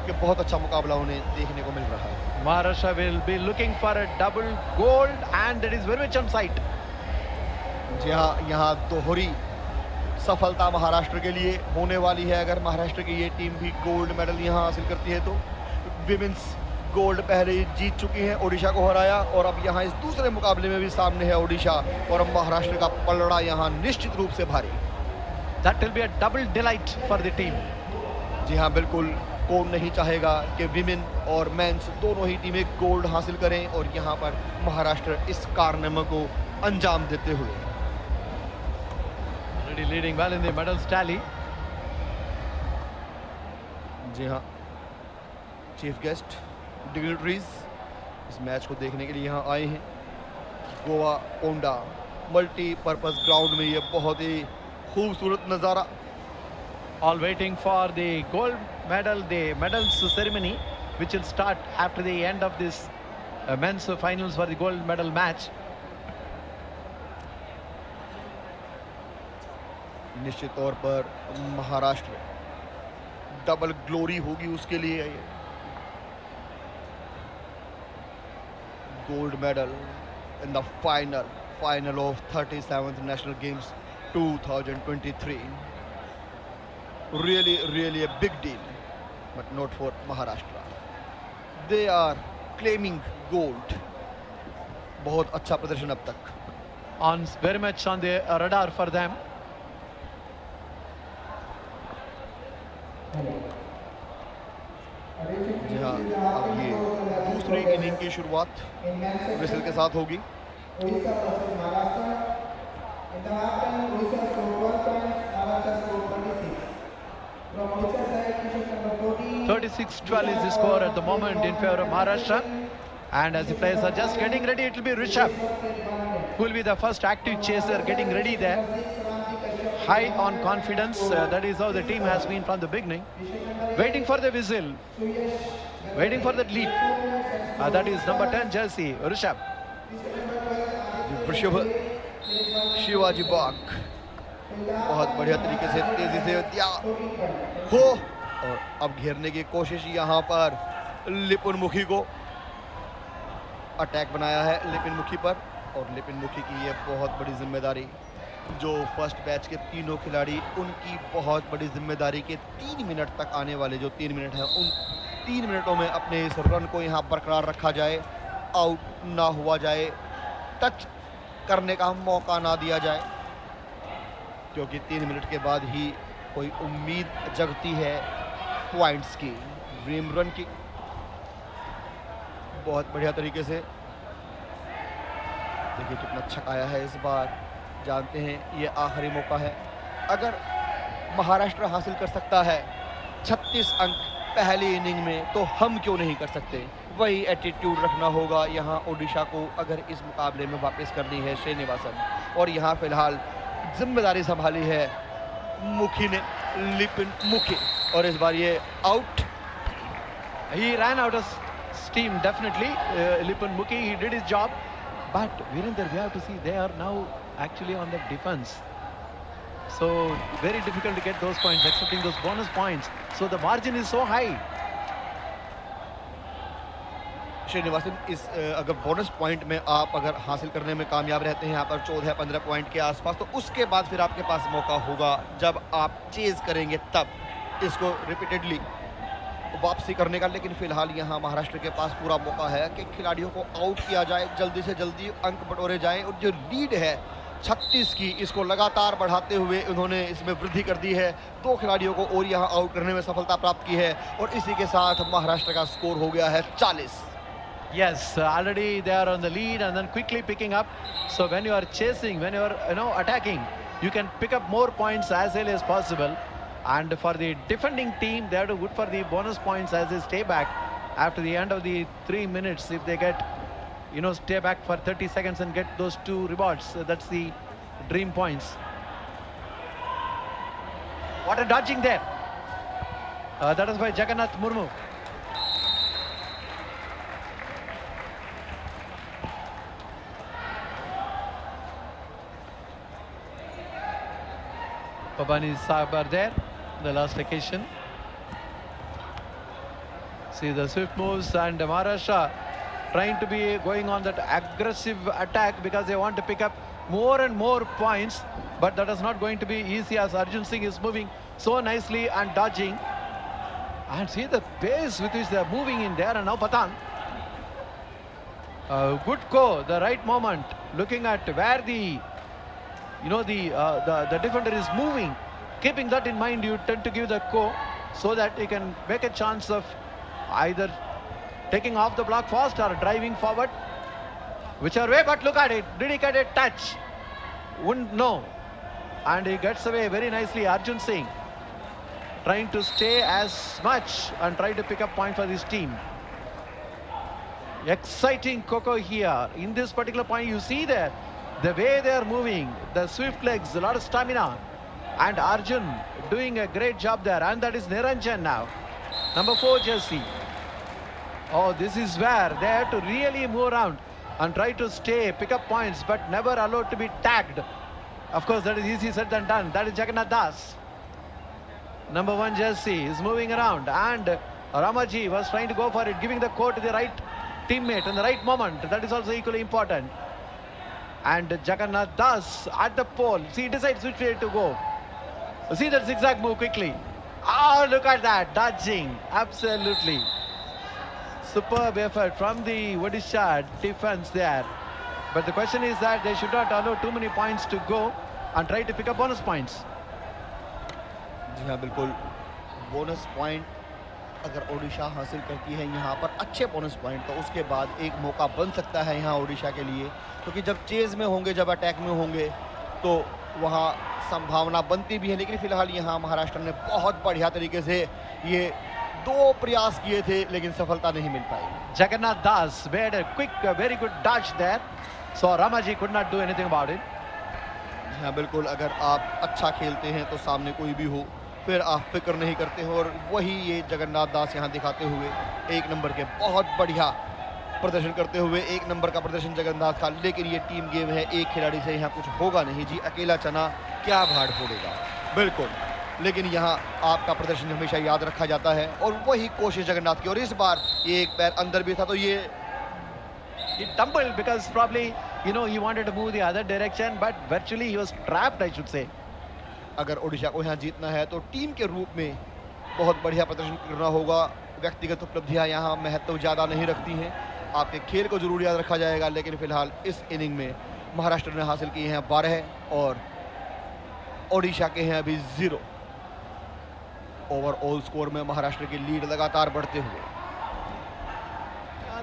C: कि बहुत अच्छा मुकाबला उन्हें देखने को मिल रहा है।
B: Maharashtra will be looking for a double gold, and that is very much on sight.
C: जी हाँ, यहाँ दोहरी सफलता महाराष्ट्र के लिए होने वाली है अगर महाराष्ट्र की ये टीम भी गोल्ड मेडल यहाँ हासिल करती है तो। विमेंस गोल्ड पहले ही जीत चुकी हैं, ओडिशा को हराया, और अब यहाँ इस दूसरे मुकाबले में भी सामने है ओडिशा, और अब महाराष्ट्र का पलड़ा यहाँ निश्चित रूप से भारी।
B: That will be a double delight for the team.
C: जी हाँ बिल्कुल, कौन नहीं चाहेगा कि विमेन और मेंस दोनों ही टीमें गोल्ड हासिल करें, और यहाँ पर महाराष्ट्र इस कारनामे को अंजाम देते हुए
B: Already leading well in the medals tally.
C: जी हाँ, चीफ गेस्ट डिग्निटरीज इस मैच को देखने के लिए यहाँ आए हैं। गोवा ओंडा मल्टीपर्पज ग्राउंड में ये बहुत ही खूबसूरत नज़ारा।
B: All waiting for the gold medal, the medals ceremony, which will start after the end of this men's finals for the gold medal match.
C: निश्चित तौर पर महाराष्ट्र डबल ग्लोरी होगी उसके लिए ये gold medal in the final of 37th national games 2023। really a big deal, but not for Maharashtra. They are claiming gold बहुत अच्छा प्रदर्शन अब तक।
B: On very much on the radar for them.
C: जी हाँ, अब ये दूसरी इनिंग की शुरुआत विसल के साथ होगी।
B: 36-12 is the score at the moment in favor of Maharashtra. And as the players are just getting ready, it will be Rishabh who will be the first active chaser getting ready there. High on confidence, that is how the team has been from the beginning. Waiting for the whistle, waiting for the leap. That is number 10 jersey, Rishabh.
C: Rishabh Shivaji बाग बहुत बढ़िया तरीके से तेजी से दिया हो, और अब घेरने की कोशिश यहाँ पर लिपुन मुखी को। अटैक बनाया है लिपिन मुखी पर, और लिपिन मुखी की ये बहुत बड़ी जिम्मेदारी, जो फर्स्ट बैच के तीनों खिलाड़ी, उनकी बहुत बड़ी जिम्मेदारी के 3 मिनट तक आने वाले जो 3 मिनट हैं, उन 3 मिनटों में अपने इस रन को यहाँ बरकरार रखा जाए, आउट ना हुआ जाए, टच करने का मौका ना दिया जाए, क्योंकि 3 मिनट के बाद ही कोई उम्मीद जगती है पॉइंट्स की, ड्रीम रन की। बहुत बढ़िया तरीके से देखिए कितना छकाया है इस बार। जानते हैं ये आखिरी मौका है, अगर महाराष्ट्र हासिल कर सकता है 36 अंक पहली इनिंग में, तो हम क्यों नहीं कर सकते। वही एटीट्यूड रखना होगा यहाँ ओडिशा को, अगर इस मुकाबले में वापस करनी है श्रीनिवासन। और यहाँ फिलहाल जिम्मेदारी संभाली है मुखी ने, लिपिन मुखी, और इस बार ये out.
B: He ran out of steam definitely, Lipun Mukhi, he did his job, but Virender, we have to see they are now actually on the defense, so very difficult to get those points, accepting those bonus points, so the margin is so high.
C: Srinivasan, इस अगर bonus point में आप अगर हासिल करने में कामयाब रहते हैं यहाँ पर 14-15 पॉइंट के आसपास, तो उसके बाद फिर आपके पास मौका होगा जब आप चेज करेंगे, तब इसको रिपीटेडली वापसी करने का। लेकिन फिलहाल यहाँ महाराष्ट्र के पास पूरा मौका है कि खिलाड़ियों को आउट किया जाए, जल्दी से जल्दी अंक बटोरे जाएं, और जो लीड है 36 की, इसको लगातार बढ़ाते हुए उन्होंने इसमें वृद्धि कर दी है। 2 खिलाड़ियों को और यहाँ आउट करने में सफलता प्राप्त की है, और इसी के साथ महाराष्ट्र का स्कोर हो गया है 40।
B: Yes, already they are on the lead and then quickly picking up. So when you are chasing, when you are attacking, you can pick up more points as early as possible. And for the defending team, they have to good for the bonus points as they stay back after the end of the 3 minutes. If they get, stay back for 30 seconds and get those 2 rewards, that's the dream points. What a dodging there. That is by Jagannath Murmu. Pabani Sabar there, the last occasion. See the swift moves, and Maharashtra trying to be going on that aggressive attack because they want to pick up more and more points, but that is not going to be easy as Arjun Singh is moving so nicely and dodging. And see the pace with which they are moving in there, and now Patan. Good go, the right moment, looking at where the the defender is moving. Keeping that in mind, you tend to give the go so that you can make a chance of either taking off the block fast or driving forward, whichever way. But look at it, did he get a touch? Wouldn't know. And he gets away very nicely. Arjun Singh trying to stay as much and try to pick up point for this team. Exciting Coco here. In this particular point, you see there the way they are moving, the swift legs, a lot of stamina, and Arjun doing a great job there. And that is Niranjan now, number 4 jersey. Oh, this is where they have to really move around and try to stay, pick up points, but never allowed to be tagged. Of course, that is easy said than done. That is Jagannath Das, number 1 jersey, is moving around, and Ramaji was trying to go for it, giving the court to the right teammate in the right moment. That is also equally important. And Jagannath Das at the pole. See, he decides which way to go. See that zigzag move quickly. Oh, look at that, dodging. Absolutely superb effort from the Odisha defense there. But the question is that they should not allow too many points to go and try to pick up bonus points.
C: जी हाँ बिल्कुल, bonus point अगर ओडिशा हासिल करती है यहाँ पर अच्छे bonus point, तो उसके बाद एक मौका बन सकता है यहाँ ओडिशा के लिए, क्योंकि जब चेज में होंगे, जब अटैक में होंगे, तो वहाँ संभावना बनती भी है। लेकिन फिलहाल यहाँ महाराष्ट्र ने बहुत बढ़िया तरीके से ये 2 प्रयास किए थे, लेकिन सफलता नहीं मिल पाई।
B: Jagannath Das made a quick, very good dodge there. So Ramaji could not do anything about it.
C: हाँ बिल्कुल, अगर आप अच्छा खेलते हैं तो सामने कोई भी हो, फिर आप फिक्र नहीं करते हो, और वही ये जगन्नाथ दास यहाँ दिखाते हुए 1 नंबर के बहुत बढ़िया प्रदर्शन करते हुए, 1 नंबर का प्रदर्शन जगन्नाथ का। लेकिन ये टीम गेम है, एक खिलाड़ी से यहाँ कुछ होगा नहीं जी, अकेला चना क्या भाड़ फोड़ेगा। बिल्कुल, लेकिन यहाँ आपका प्रदर्शन हमेशा याद रखा जाता है, और वही कोशिश जगन्नाथ की, और इस बार ये एक पैर अंदर भी था, तो ये
B: He tumbled because probably, you know, he wanted to move the other direction, but virtually he was trapped, I should say.
C: अगर ओडिशा को यहाँ जीतना है तो टीम के रूप में बहुत बढ़िया प्रदर्शन करना होगा। व्यक्तिगत उपलब्धियाँ यहाँ महत्व ज़्यादा नहीं रखती हैं, आपके खेल को जरूर याद रखा जाएगा। लेकिन फिलहाल इस इनिंग में महाराष्ट्र ने हासिल किए हैं 12 और ओडिशा के हैं अभी 0। ओवरऑल स्कोर में महाराष्ट्र की लीड लगातार बढ़ते हुए।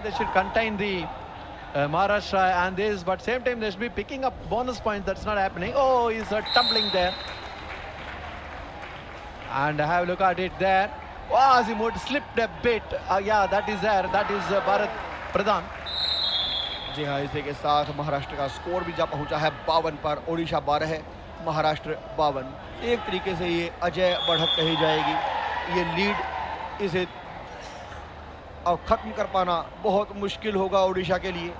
B: They should contain the Maharashtra and this, but same time they should be picking up bonus points. That's not happening. Oh, he's tumbling there. And have a look at it there. Wow, Azimut slipped a bit. Yeah, that is there. That is Bharat Pradhan.
C: जी हाँ, इसी के साथ महाराष्ट्र का score भी जा पहुंचा है 52 पर। ओडिशा 12 है, महाराष्ट्र 52। एक तरीके से ये अजय बढ़त कही जाएगी। ये लीड इसे अब खत्म कर पाना बहुत मुश्किल होगा ओडिशा के लिए।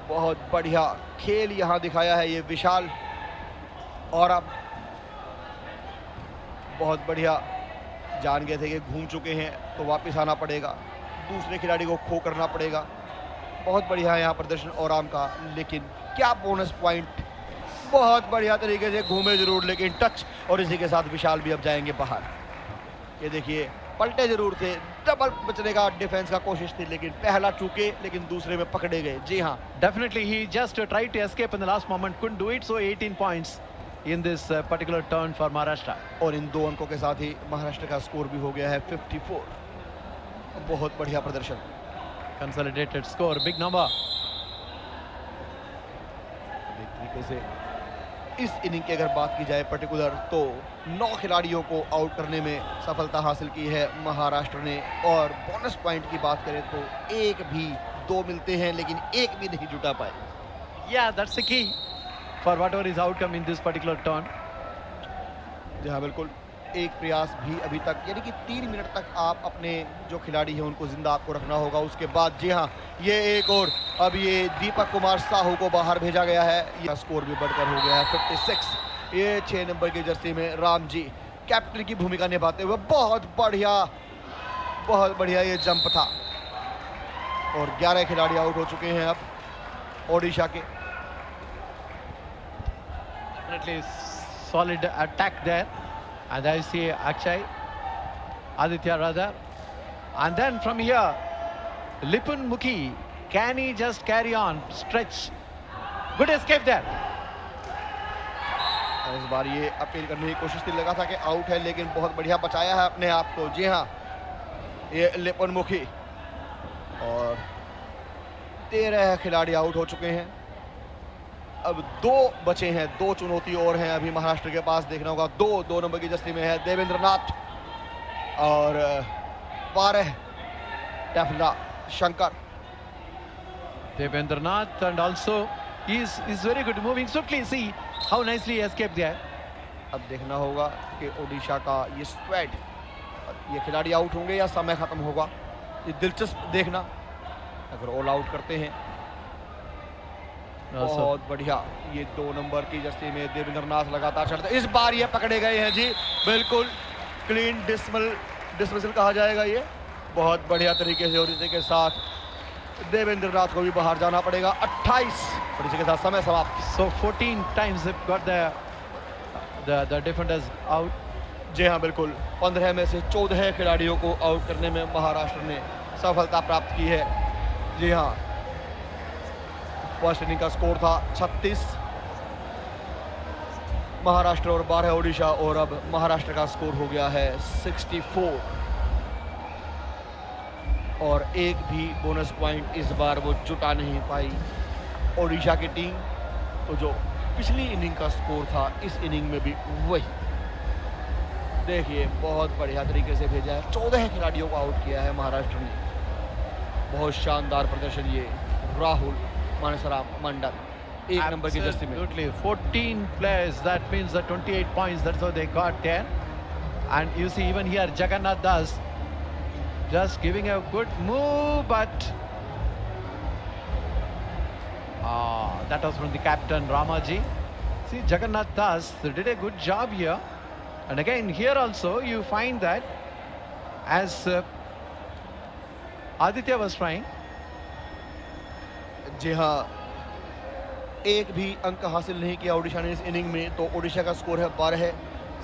C: बहुत बढ़िया खेल यहाँ दिखाया है ये विशाल, और अब बहुत बढ़िया जान गए थे कि घूम चुके हैं तो वापस आना पड़ेगा, दूसरे खिलाड़ी को खो करना पड़ेगा। बहुत बढ़िया है यहाँ प्रदर्शन और आम का, लेकिन क्या बोनस पॉइंट। बहुत बढ़िया तरीके से घूमे जरूर, लेकिन टच, और इसी के साथ विशाल भी अब जाएंगे बाहर। ये देखिए, पलटे जरूर थे, डबल बचने का डिफेंस का कोशिश थी, लेकिन पहला चूके, लेकिन दूसरे में पकड़े गए। जी हाँ,
B: Definitely he just tried to escape in the last moment, couldn't do it. So 18 points in this particular turn for Maharashtra.
C: और इन 2 अंकों के साथ ही महाराष्ट्र का स्कोर भी हो गया है 54। बहुत बढ़िया प्रदर्शन,
B: Consolidated score, big number.
C: एक तरीके से इस इनिंग की अगर बात की जाए पर्टिकुलर, तो 9 खिलाड़ियों को आउट करने में सफलता हासिल की है महाराष्ट्र ने। और बोनस पॉइंट की बात करें तो 1 भी 2 मिलते हैं, लेकिन 1 भी नहीं जुटा पाए।
B: Yeah, that's the key for whatever is outcome in this particular turn.
C: जी हाँ बिल्कुल, एक प्रयास भी अभी तक, यानी कि 3 मिनट तक आप अपने जो खिलाड़ी हैं उनको जिंदा आपको रखना होगा। उसके बाद जी हाँ, ये एक और अब ये दीपक कुमार साहू को बाहर भेजा गया है। यह स्कोर भी बढ़कर हो गया है 56। ये 6 नंबर की जर्सी में राम जी कैप्टन की भूमिका निभाते हुए बहुत बढ़िया ये जंप था। और 11 खिलाड़ी आउट हो चुके हैं अब ओडिशा के।
B: Definitely solid attack there. And I see Akshay, Aditya rather. And then from here, Lipun Mukhi, can he just carry on, stretch? Good escape there.
C: इस बार ये अपील करने की कोशिश थी, लगा था कि आउट है, लेकिन बहुत बढ़िया बचाया है अपने आप को। जी हाँ, ये लिपुन मुखी, और 13 खिलाड़ी आउट हो चुके हैं। अब 2 बचे हैं, 2 चुनौती और हैं अभी महाराष्ट्र के पास। देखना होगा 2 नंबर की जस्ती में है देवेंद्र नाथ और 12 टफला Shankar.
B: Devendra Nath, and also is very good moving swiftly. See how nicely he escaped there.
C: अब देखना होगा कि ओडिशा का ये स्क्वाड, ये खिलाड़ी आउट होंगे या समय खत्म होगा। ये दिलचस्प देखना, अगर ऑल आउट करते हैं। बहुत बढ़िया, ये 2 नंबर की जर्सी में देवेंद्र नाथ लगातार चढ़ते। इस बार ये पकड़े गए हैं जी, बिल्कुल क्लीन डिसमिसल कहा जाएगा ये, बहुत बढ़िया तरीके से। और इसी के साथ देवेंद्र नाथ को भी बाहर जाना पड़ेगा। 28 और इसी के साथ समय समाप्त।
B: So 14 times they've got the defenders out.
C: जी हाँ बिल्कुल, 15 में से 14 खिलाड़ियों को आउट करने में महाराष्ट्र ने सफलता प्राप्त की है। जी हाँ, फर्स्ट इनिंग का स्कोर था 36 महाराष्ट्र और 12 ओडिशा, और अब महाराष्ट्र का स्कोर हो गया है 64 और एक भी बोनस पॉइंट इस बार वो जुटा नहीं पाई ओडिशा की टीम। तो जो पिछली इनिंग का स्कोर था इस इनिंग में भी वही। देखिए बहुत बढ़िया तरीके से भेजा है, 14 खिलाड़ियों को आउट किया है महाराष्ट्र ने। बहुत शानदार प्रदर्शन ये राहुल मनसराम मंडल, एक नंबर की जर्सी में।
B: Absolutely, 14 players, that means the 28 points, that's how they got there. And you see even here Jagannath Das just giving a good move, but that was from the captain Ramaji. See, Jagannath Das did a good job here. And again here also you find that as Aditya was trying,
C: जी हाँ, एक भी अंक हासिल नहीं किया ओडिशा ने इस inning में। तो ओडिशा का स्कोर है 12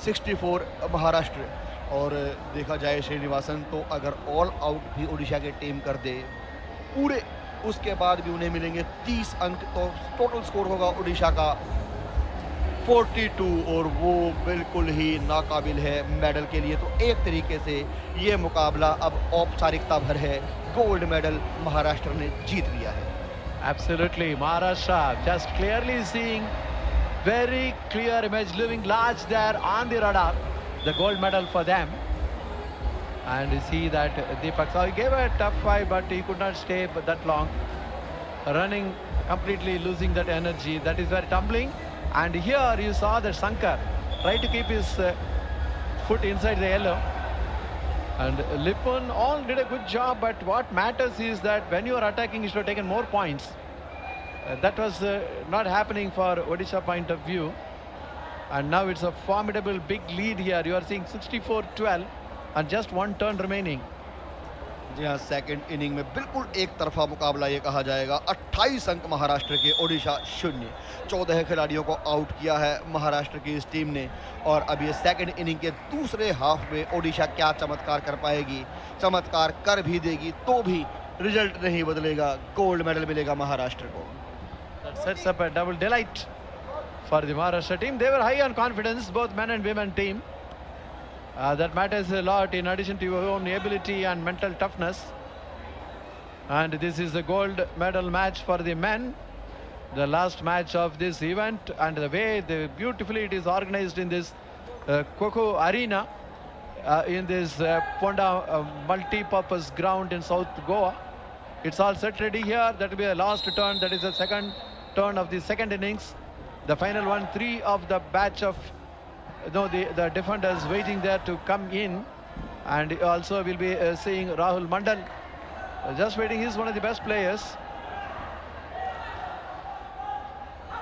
C: 64 महाराष्ट्र। और देखा जाए श्रीनिवासन, तो अगर ऑल आउट भी ओडिशा की टीम कर दे पूरे, उसके बाद भी उन्हें मिलेंगे 30 अंक। तो टोटल स्कोर होगा ओडिशा का 42 और वो बिल्कुल ही नाकाबिल है मेडल के लिए। तो एक तरीके से ये मुकाबला अब औपचारिकता भर है, गोल्ड मेडल महाराष्ट्र ने जीत लिया है।
B: Absolutely, Maharashtra just clearly seeing very clear image looming large there on the radar, the gold medal for them. And you see that Deepak Sahu gave a tough fight, but he could not stay that long, running completely losing that energy. That is very tumbling. And here you saw that Shankar try to keep his foot inside the yellow, and Lipun all did a good job. But what matters is that when you are attacking, you should have taken more points. That was not happening for Odisha point of view. And now it's a formidable big lead here. You are seeing 64-12 and just one turn remaining.
C: जी हाँ, second inning में बिल्कुल एक तरफा मुकाबला ये कहा जाएगा। 28 अंक महाराष्ट्र के, ओडिशा 0। 14 खिलाड़ियों को आउट किया है महाराष्ट्र की इस टीम ने। और अब ये सेकंड इनिंग के दूसरे हाफ में ओडिशा क्या चमत्कार कर पाएगी, चमत्कार कर भी देगी तो भी रिजल्ट नहीं बदलेगा, गोल्ड मेडल मिलेगा महाराष्ट्र को।
B: That sets up a double delight for the Maharashtra team. They were high on confidence, both men and women team. That matters a lot in addition to your own ability and mental toughness. And this is the gold medal match for the men, the last match of this event. And the way beautifully it is organized in this Coco Arena, in this Ponda multi-purpose ground in South Goa. It's all set ready here. That will be the last turn. That is the second turn of the second innings. The final one, 3 of the batch of the defenders waiting there to come in. And also we'll be seeing Rahul Mandal just waiting. He's one of the best players.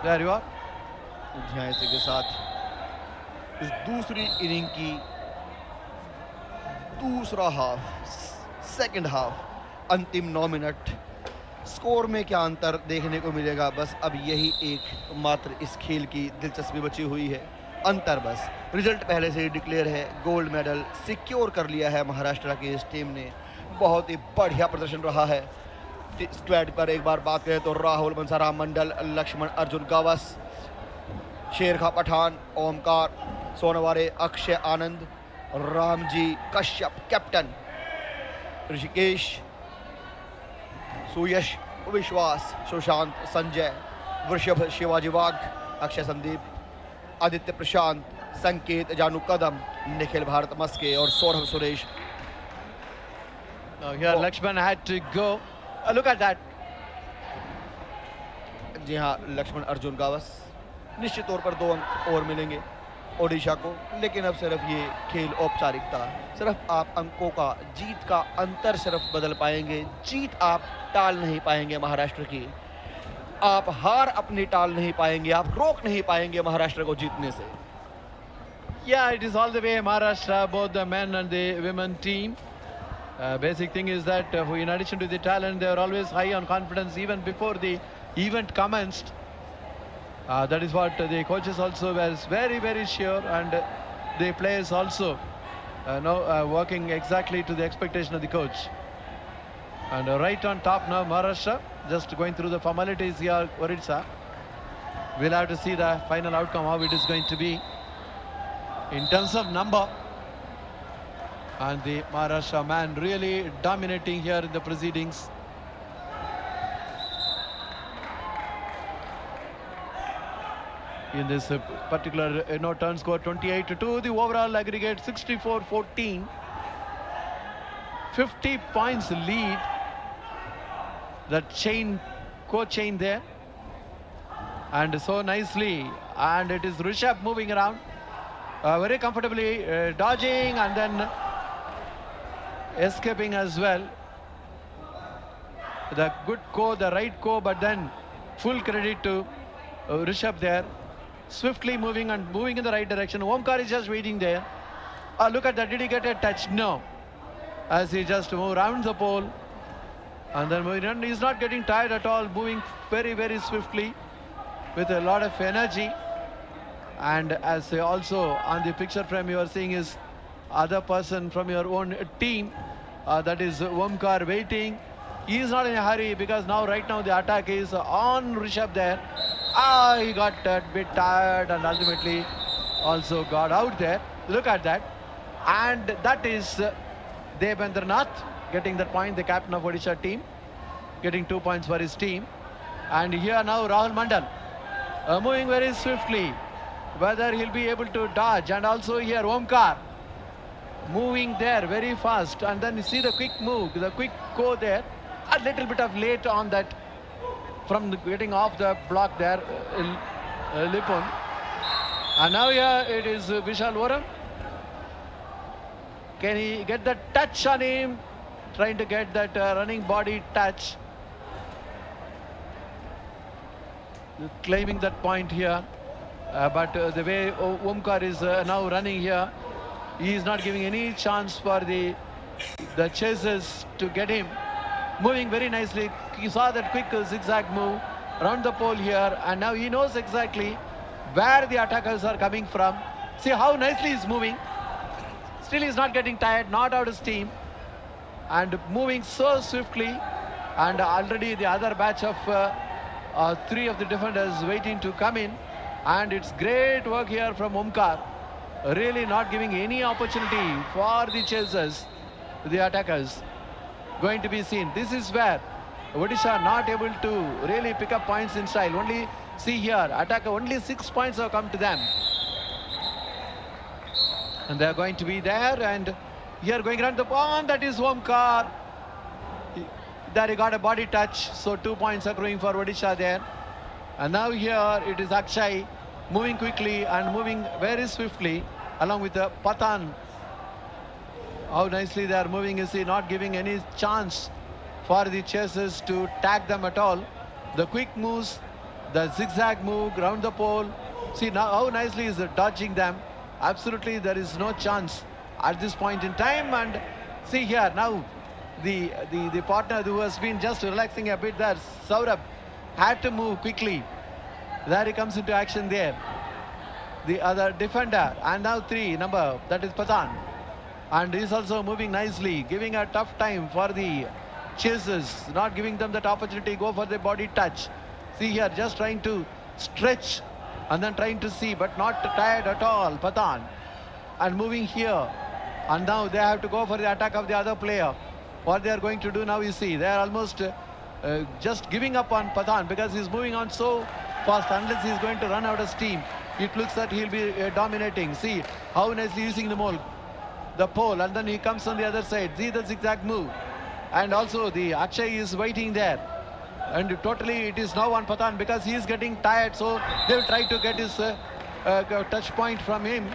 B: There you are.
C: जी हाँ, इसी के साथ इस दूसरी inning की दूसरा half, second half, अंतिम 9 minute. Score में क्या अंतर देखने को मिलेगा, बस अब यही एक मात्र इस खेल की दिलचस्पी बची हुई है। अंतर बस, रिजल्ट पहले से ही डिक्लेयर है। गोल्ड मेडल सिक्योर कर लिया है महाराष्ट्र की इस टीम ने। बहुत ही बढ़िया प्रदर्शन रहा है। स्क्वाड पर एक बार बात करें तो राहुल मनसाराम मंडल, लक्ष्मण अर्जुन गावस, शेरखा पठान, ओमकार सोनवारे, अक्षय आनंद, रामजी कश्यप कैप्टन, ऋषिकेश, सुयश विश्वास, सुशांत संजय, वृषभ शिवाजी वाघ, अक्षय संदीप, आदित्य प्रशांत, संकेत जानु कदम, निखिल भारत मस्के और Saurabh Suresh.
B: Here Lakshman had to go. Look at that.
C: जी हाँ, लक्ष्मण अर्जुन गावस। निश्चित तौर पर 2 अंक और मिलेंगे ओडिशा को, लेकिन अब सिर्फ ये खेल औपचारिकता, सिर्फ आप अंकों का, जीत का अंतर सिर्फ बदल पाएंगे। जीत आप टाल नहीं पाएंगे महाराष्ट्र की, आप हार अपनी टाल नहीं पाएंगे, आप रोक नहीं पाएंगे महाराष्ट्र को जीतने से।
B: Yeah, it is all the way Maharashtra, both the men and the women team. Basic thing is that in addition to the talent, they are always high on confidence even before the event commenced. That is what the coaches also were very, very sure, and the players also working exactly to the expectation of the coach. And right on top now, Maharashtra, just going through the formalities here, Odisha. We'll have to see the final outcome, how it is going to be in terms of number. And the Maharashtra man really dominating here in the proceedings. In this particular turn score 28-2, the overall aggregate 64-14. 50 points lead. The co-chain there. And so nicely, and it is Rishabh moving around very comfortably, dodging and then escaping as well. The good the right but then full credit to Rishabh there, swiftly moving and moving in the right direction. Omkar is just waiting there. Look at that, did he get a touch? No, as he just moved around the pole and then moving on. He's not getting tired at all, moving very, very swiftly with a lot of energy. And as also on the picture frame you are seeing is other person from your own team, that is Omkar, waiting. He is not in a hurry because right now the attack is on Rishabh there. He got a bit tired and ultimately also got out there. Look at that. And that is Debendranath getting that point, the captain of Odisha team, getting 2 points for his team. And here now Rahul Mandal moving very swiftly, whether he'll be able to dodge. And also here Omkar moving there very fast, and then you see the quick move, the quick go there, a little bit of late on that from getting off the block there, Lipun. And now here it is Vishal Voram. Can he get the touch on him? Trying to get that running body touch. Claiming that point here. But the way Omkar is now running here, he is not giving any chance for the chasers to get him. Moving very nicely. You saw that quick zigzag move around the pole here, and now he knows exactly where the attackers are coming from. See how nicely he's moving. Still he's not getting tired, not out of steam, and moving so swiftly. And already the other batch of 3 of the defenders waiting to come in. And it's great work here from Omkar, really not giving any opportunity for the chasers, the attackers. Going to be seen. This is where Odisha not able to really pick up points in style. Only see here, attacker only 6 points have come to them. And they are going to be there, and here going around the pond, that is Omkar. There he got a body touch, so 2 points accruing for Odisha there. And now here it is Akshay moving quickly and moving very swiftly along with the Pathan. How nicely they are moving, you see, not giving any chance for the chasers to tag them at all. The quick moves, the zigzag move round the pole. See now how nicely is dodging them. Absolutely there is no chance at this point in time. And see here now the partner who has been just relaxing a bit there, Saurabh, had to move quickly. There he comes into action there. The other defender, and now 3 number, that is Pathan. And he's also moving nicely, giving a tough time for the chasers, not giving them that opportunity, go for the body touch. See here, just trying to stretch and then trying to see, but not tired at all, Pathan. And moving here. And now they have to go for the attack of the other player. What they are going to do now, you see, they are almost just giving up on Pathan because he's moving on so fast. Unless he's going to run out of steam, it looks that he'll be dominating. See how nicely using the pole, and then he comes on the other side. See the zigzag move, and also the Akshay is waiting there, and totally it is now on Pathan because he is getting tired, so they will try to get his touch point from him.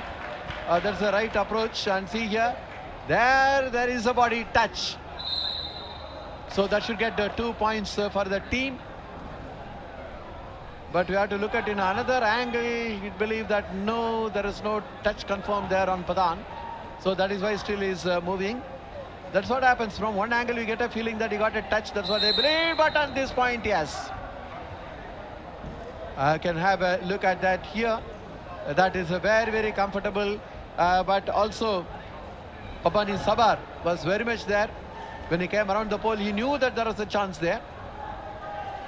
B: That's the right approach. And see here, there is a body touch. So that should get 2 points for the team. But we have to look at in another angle. We believe that no, there is no touch confirmed there on Pathan. So that is why still is moving. That's what happens. From one angle we get a feeling that he got a touch. That's what they believe. But at this point, yes. I can have a look at that here. That is a very, very comfortable. But also Papani Sabar was very much there. when he came around the pole, he knew that there was a chance there.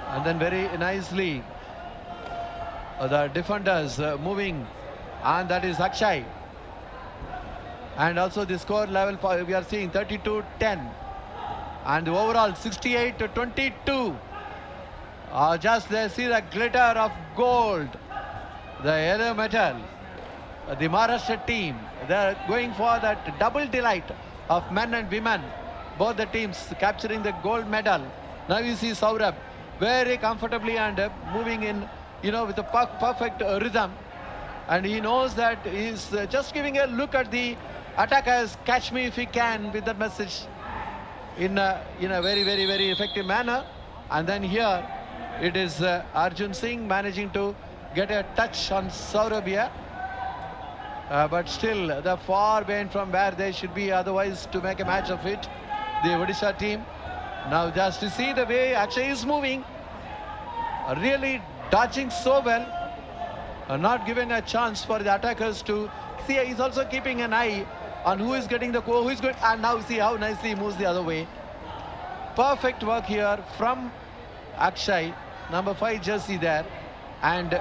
B: And then very nicely, the defenders moving, and that is Akshay. And also the score level, we are seeing 32-10. And the overall 68-22. Just there, see the glitter of gold, the yellow metal. The Maharashtra team, they're going for that double delight of men and women. Both the teams capturing the gold medal. Now you see Saurabh very comfortably and moving in, with a perfect rhythm. And he knows that he's just giving a look at the attackers, catch me if you can, with that message in a very, very, very effective manner. And then here it is Arjun Singh managing to get a touch on Saurabh here. But still, they're far behind from where they should be otherwise to make a match of it. The Odisha team. Now just to see the way Akshay is moving, really dodging so well, not giving a chance for the attackers to see. He's also keeping an eye on who is getting the who is good, and now see how nicely he moves the other way. Perfect work here from Akshay, number 5 jersey there, and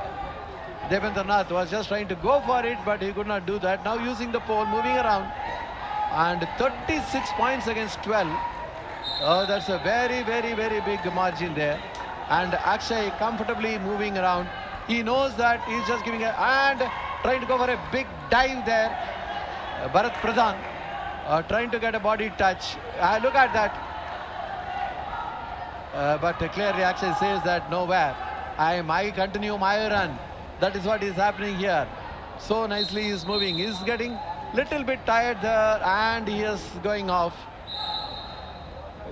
B: Devendranath was just trying to go for it, but he could not do that. Now using the pole, moving around, and 36 points against 12. Oh, that's a very, very, very big margin there. And Akshay comfortably moving around. He knows that he's just giving and trying to go for a big dive there. Bharat Pradhan trying to get a body touch. Look at that. But clearly Akshay says that nowhere. I continue my run. That is what is happening here. So nicely he's moving. He's getting little bit tired there, and he is going off.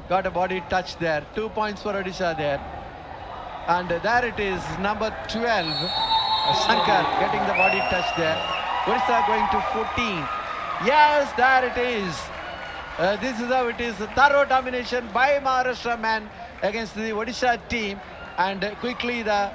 B: Got a body touch there. 2 points for Odisha there. And there it is, number 12, Shankar getting the body touch there. Odisha going to 14. Yes, there it is. This is how it is. Thorough domination by Maharashtra man against the Odisha team. And quickly the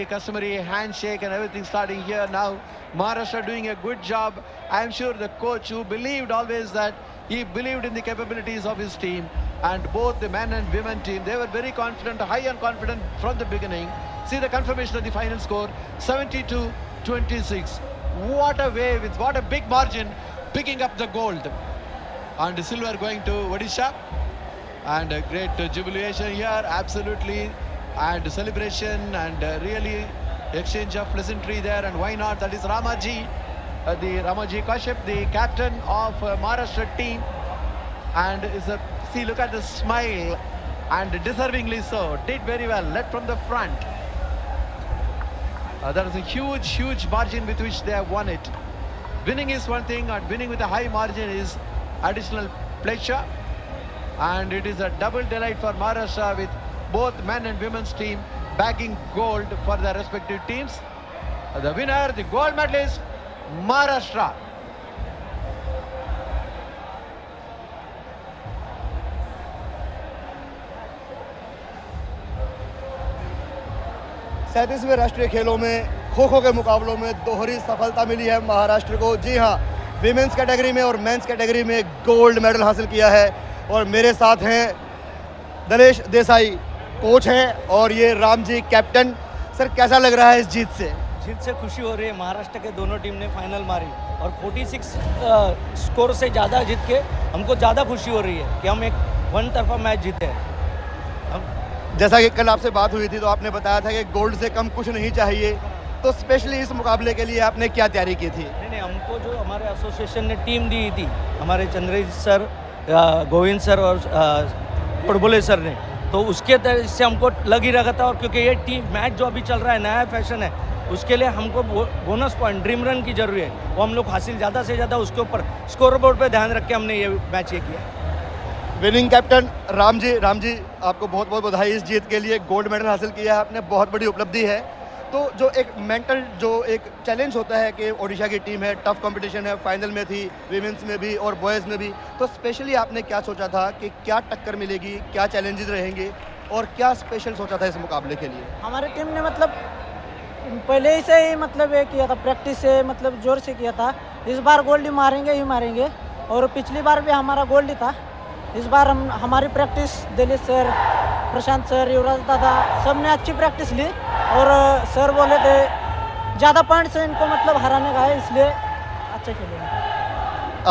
B: customary handshake and everything starting here now. Maharashtra doing a good job. I'm sure the coach, who believed always that he believed in the capabilities of his team, and both the men and women team, they were very confident, high and confident from the beginning. See the confirmation of the final score, 72-26. What a way, with what a big margin, picking up the gold. And silver going to Odisha. And a great jubilation here, absolutely. And celebration and really exchange of pleasantry there. And why not? That is Ramaji, the Ramaji Kashyap, the captain of Maharashtra team. And is a see, look at the smile, and deservingly so. Did very well, led from the front. That is a huge, huge margin with which they have won it. Winning is one thing, and winning with a high margin is additional pleasure. And it is a double delight for Maharashtra, with both men and women's team bagging gold for their respective teams. The winner, the gold medalist, Maharashtra.
C: सैंतीसवें राष्ट्रीय खेलों में खो-खो के मुकाबलों में दोहरी सफलता मिली है महाराष्ट्र को। जी हाँ, विमेंस कैटेगरी में और मेंस कैटेगरी में गोल्ड मेडल हासिल किया है। और मेरे साथ हैं दिनेश देसाई, कोच हैं, और ये राम जी, कैप्टन। सर, कैसा लग रहा है इस जीत से?
D: जीत से खुशी हो रही है। महाराष्ट्र के दोनों टीम ने फाइनल मारी और 46 स्कोर से ज़्यादा जीत के हमको ज़्यादा खुशी हो रही है कि हम एक वन तरफा मैच जीते हैं।
C: जैसा कि कल आपसे बात हुई थी तो आपने बताया था कि गोल्ड से कम कुछ नहीं चाहिए, तो स्पेशली इस मुकाबले के लिए आपने क्या तैयारी की थी?
D: नहीं, हमको जो हमारे एसोसिएशन ने टीम दी थी, हमारे चंद्रेश सर, गोविंद सर और पड़बोले सर ने, तो उसके तरह से हमको लग ही रहा था। और क्योंकि ये टीम मैच जो अभी चल रहा है, नया फैशन है, उसके लिए हमको बोनस पॉइंट, ड्रीम रन की जरूरी है, वो हम लोग हासिल ज़्यादा से ज़्यादा उसके ऊपर स्कोर बोर्ड पर ध्यान रख के हमने ये मैच ये किया।
C: विनिंग कैप्टन राम जी, आपको बहुत बहुत बधाई इस जीत के लिए। गोल्ड मेडल हासिल किया है आपने, बहुत बड़ी उपलब्धि है। तो जो एक मेंटल जो एक चैलेंज होता है कि ओडिशा की टीम है, टफ कंपटीशन है, फाइनल में थी, विमेंस में भी और बॉयज़ में भी, तो स्पेशली आपने क्या सोचा था कि क्या टक्कर मिलेगी, क्या चैलेंजेस रहेंगे, और क्या स्पेशल सोचा था इस मुकाबले के लिए?
E: हमारे टीम ने पहले ही से ही ये किया था, प्रैक्टिस से जोर से किया था। इस बार गोल्ड ही मारेंगे। और पिछली बार भी हमारा गोल्ड ही था, इस बार हमारी प्रैक्टिस दिलीप सर, प्रशांत सर, युवराज दादा सब ने अच्छी प्रैक्टिस ली और सर बोले थे ज़्यादा पॉइंट से इनको मतलब हराने का है, इसलिए अच्छे खेलेंगे।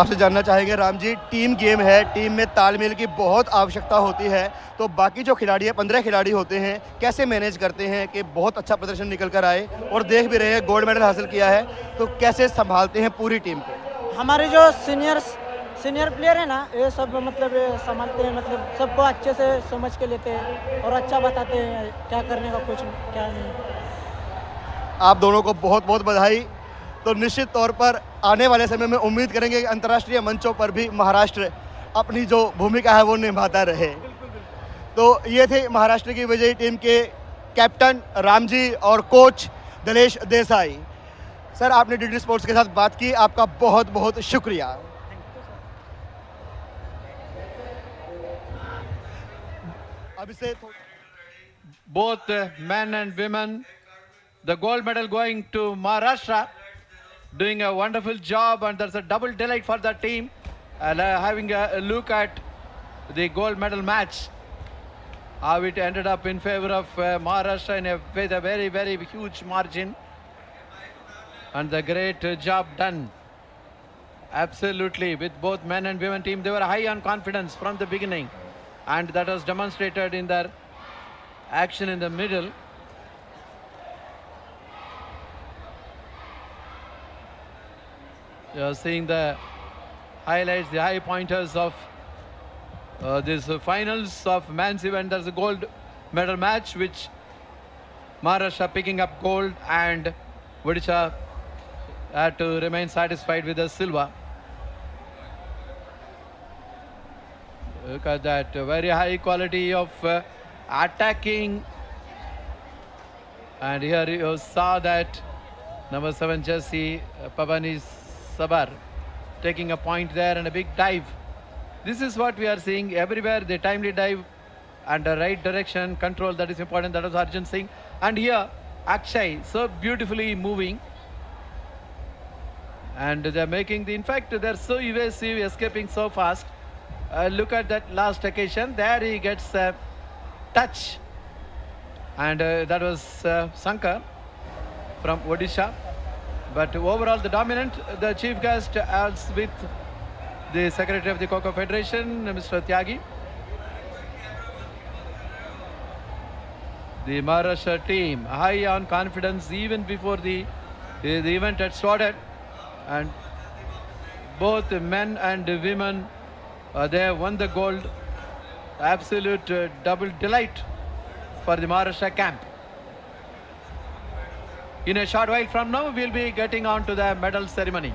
C: आपसे जानना चाहेंगे राम जी, टीम गेम है, टीम में तालमेल की बहुत आवश्यकता होती है, तो बाकी जो खिलाड़ी है 15 खिलाड़ी होते हैं, कैसे मैनेज करते हैं कि बहुत अच्छा प्रदर्शन निकल कर आए और देख भी रहे हैं गोल्ड मेडल हासिल किया है, तो कैसे संभालते हैं पूरी टीम को?
E: हमारे जो सीनियर प्लेयर है ना, ये सब मतलब ये संभालते हैं, मतलब सबको अच्छे से समझ के लेते हैं और अच्छा बताते हैं क्या करने का, कुछ क्या नहीं।
C: आप दोनों को बहुत बहुत बधाई। तो निश्चित तौर पर आने वाले समय में उम्मीद करेंगे कि अंतर्राष्ट्रीय मंचों पर भी महाराष्ट्र अपनी जो भूमिका है वो निभाता रहे। तो ये थे महाराष्ट्र की विजयी टीम के कैप्टन राम जी और कोच दिलेश देसाई। सर, आपने डीडी स्पोर्ट्स के साथ बात की, आपका बहुत बहुत शुक्रिया। अभी से
B: Both men and women, the gold medal going to Maharashtra, doing a wonderful job, and there's a double delight for the team, having a look at the gold medal match, how it ended up in favor of Maharashtra with a very, very huge margin, and the great job done. Absolutely, with both men and women team, they were high on confidence from the beginning, and that was demonstrated in their action in the middle. You're seeing the highlights, the high pointers of this finals of men's event. There's a gold medal match, which Maharashtra picking up gold, and Odisha had to remain satisfied with the silver. Look at that, very high quality of attacking. And here you saw that number 7 jersey, Pavani Sabar, taking a point there and a big dive. This is what we are seeing everywhere, the timely dive and the right direction, control, that is important. That was Arjun Singh. And here, Akshay, so beautifully moving. And they're making the, in fact, they're so evasive, escaping so fast. Look at that last occasion. There he gets a touch. And that was Sankar from Odisha. But overall, the dominant, the chief guest, as with the Secretary of the Kho Federation, Mr. Tyagi. The Maharashtra team, high on confidence even before the event had started. And both men and women, they have won the gold. Absolute double delight for the Maharashtra camp. In a short while from now, we'll be getting on to the medal ceremony.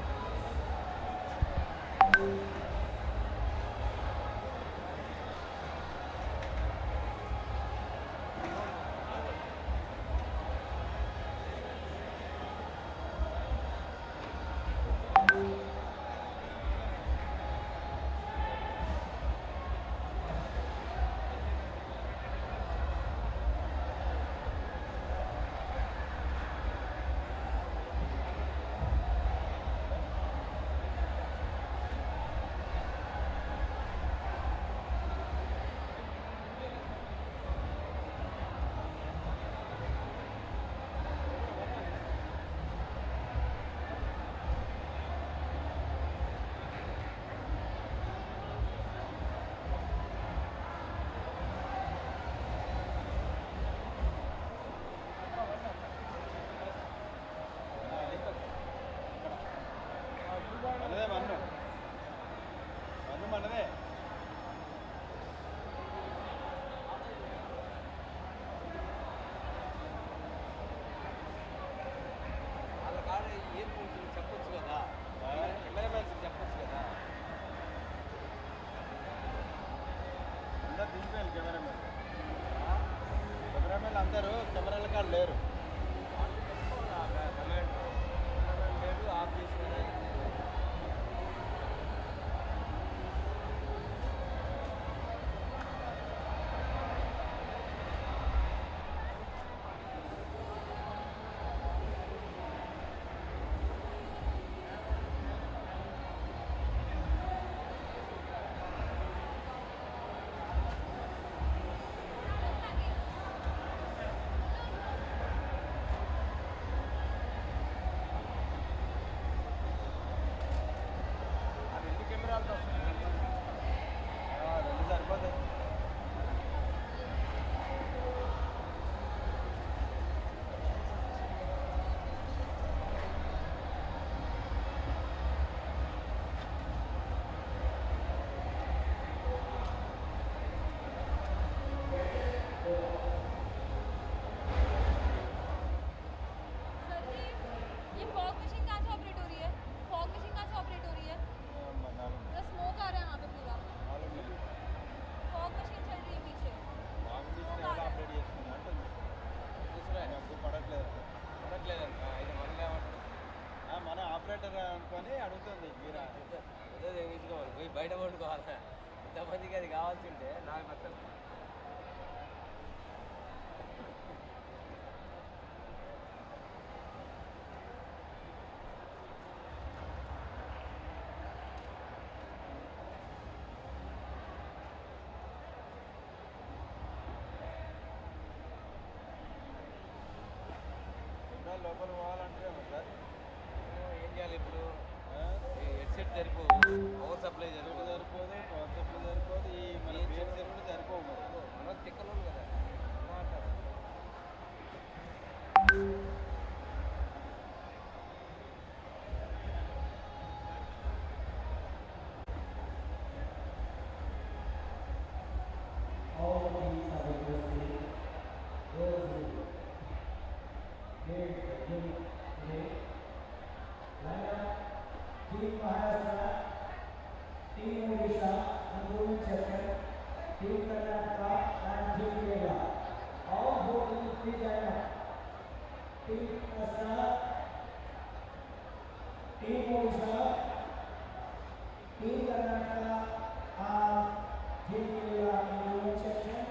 A: బయట పడుకోవాలి ఇంతమందికి అది కావాల్సి ఉంటే నాకు నచ్చదు.
F: లోపల పోవాలంటే సార్
A: ఏం చేయాలి ఇప్పుడు? హెడ్సెట్ సరిపోవు, పవర్ సప్లై సరిపోదు,
F: పవర్ సప్లై సరిపోదు, ఈ మన పేరు సరిపోతే సరిపోవు మరి.
A: మనం తిక్కలోను కదా అంటారు.
G: Team Maharashtra, Team Odisha, and Govind Second, Team Karnataka, and Team Kerala. All four teams please join up. Team Maharashtra, Team Odisha, Team Karnataka, and Team Kerala in Govind Section.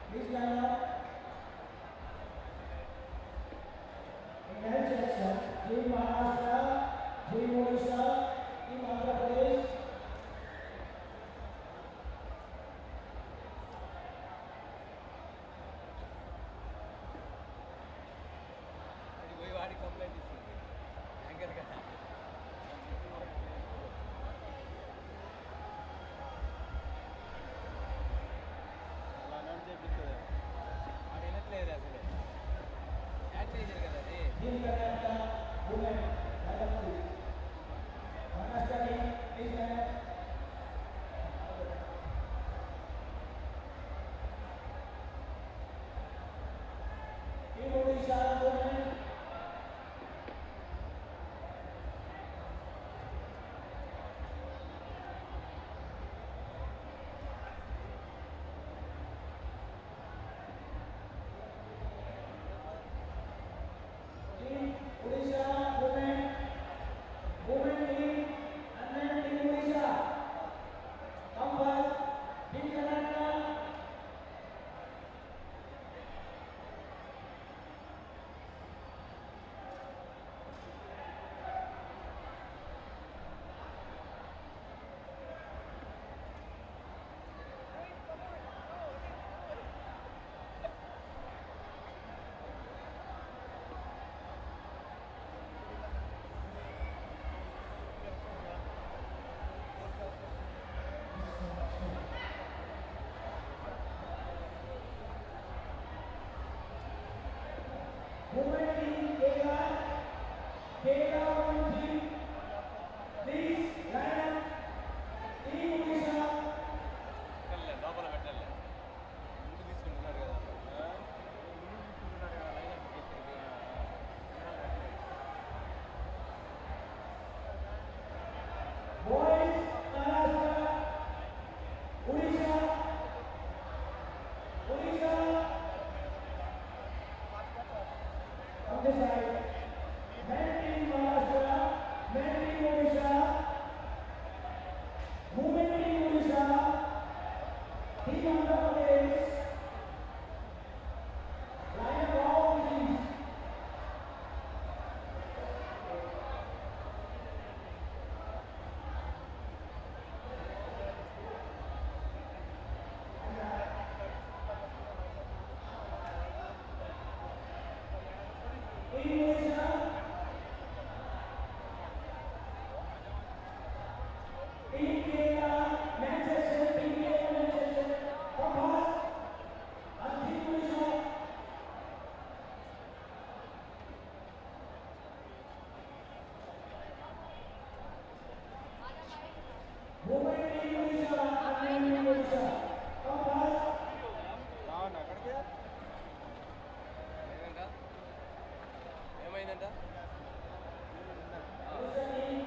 G: Please join up. In that section, Team Maharashtra, Team Odisha, Team Andhra Pradesh,
A: అది పోయి వాడికి complaint ఇస్తుంది anchor కదా.
F: అలా నడిచి చెప్తుంది.
A: వాడు వినట్లేదు అసలు. యాడ్ చేశారు కదా అది.
G: Team Karnataka, women, Rajapuri. Maharashtra team, please join up. Team Odisha, women. Team Odisha, women, women team, and then Team Odisha. Come first, Team Karnataka. Women team, Kerala, Kerala women team, please line up. Team Odisha,
A: పెట్టాలి, లోపల పెట్టాలి. ముందు తీసుకుంటున్నారు కదా. తీసుకుంటున్నారు కదా line
G: boys, Maharashtra, Odisha, Odisha. On this side, men team Maharashtra, men team Odisha, women team Odisha, team Andhra Pradesh. Line up all teams. Team Odisha, Team Kerala, men's section, Team Kerala men's section, come first, and Team Odisha. Women team Odisha, and men team Odisha, come first.
F: అక్కడికి
A: ఏదంట? ఏమైందంట?
G: Odisha team.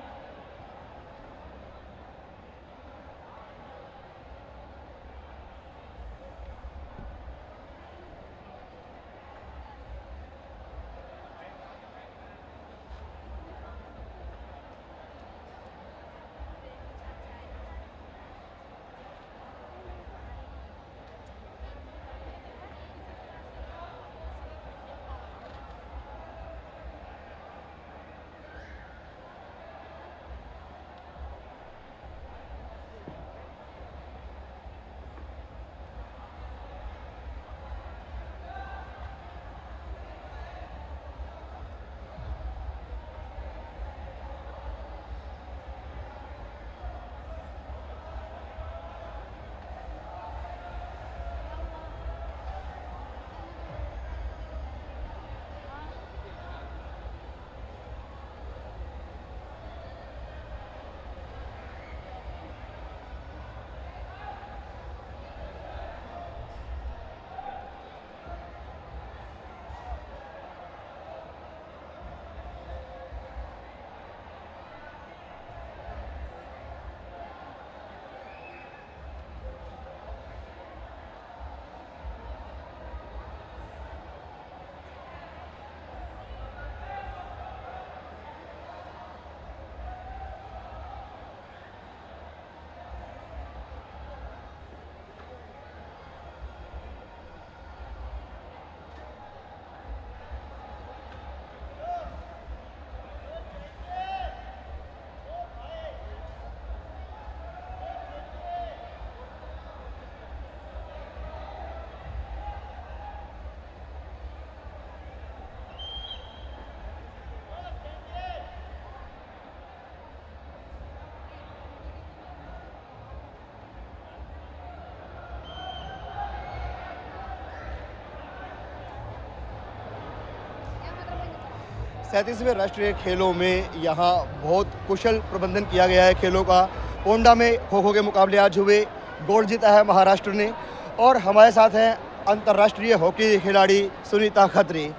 C: 37वें राष्ट्रीय खेलों में यहाँ बहुत कुशल प्रबंधन किया गया है खेलों का। पोंडा में खो खो के मुकाबले आज हुए, गोल्ड जीता है महाराष्ट्र ने। और हमारे साथ हैं अंतर्राष्ट्रीय हॉकी खिलाड़ी सुनीता खत्री।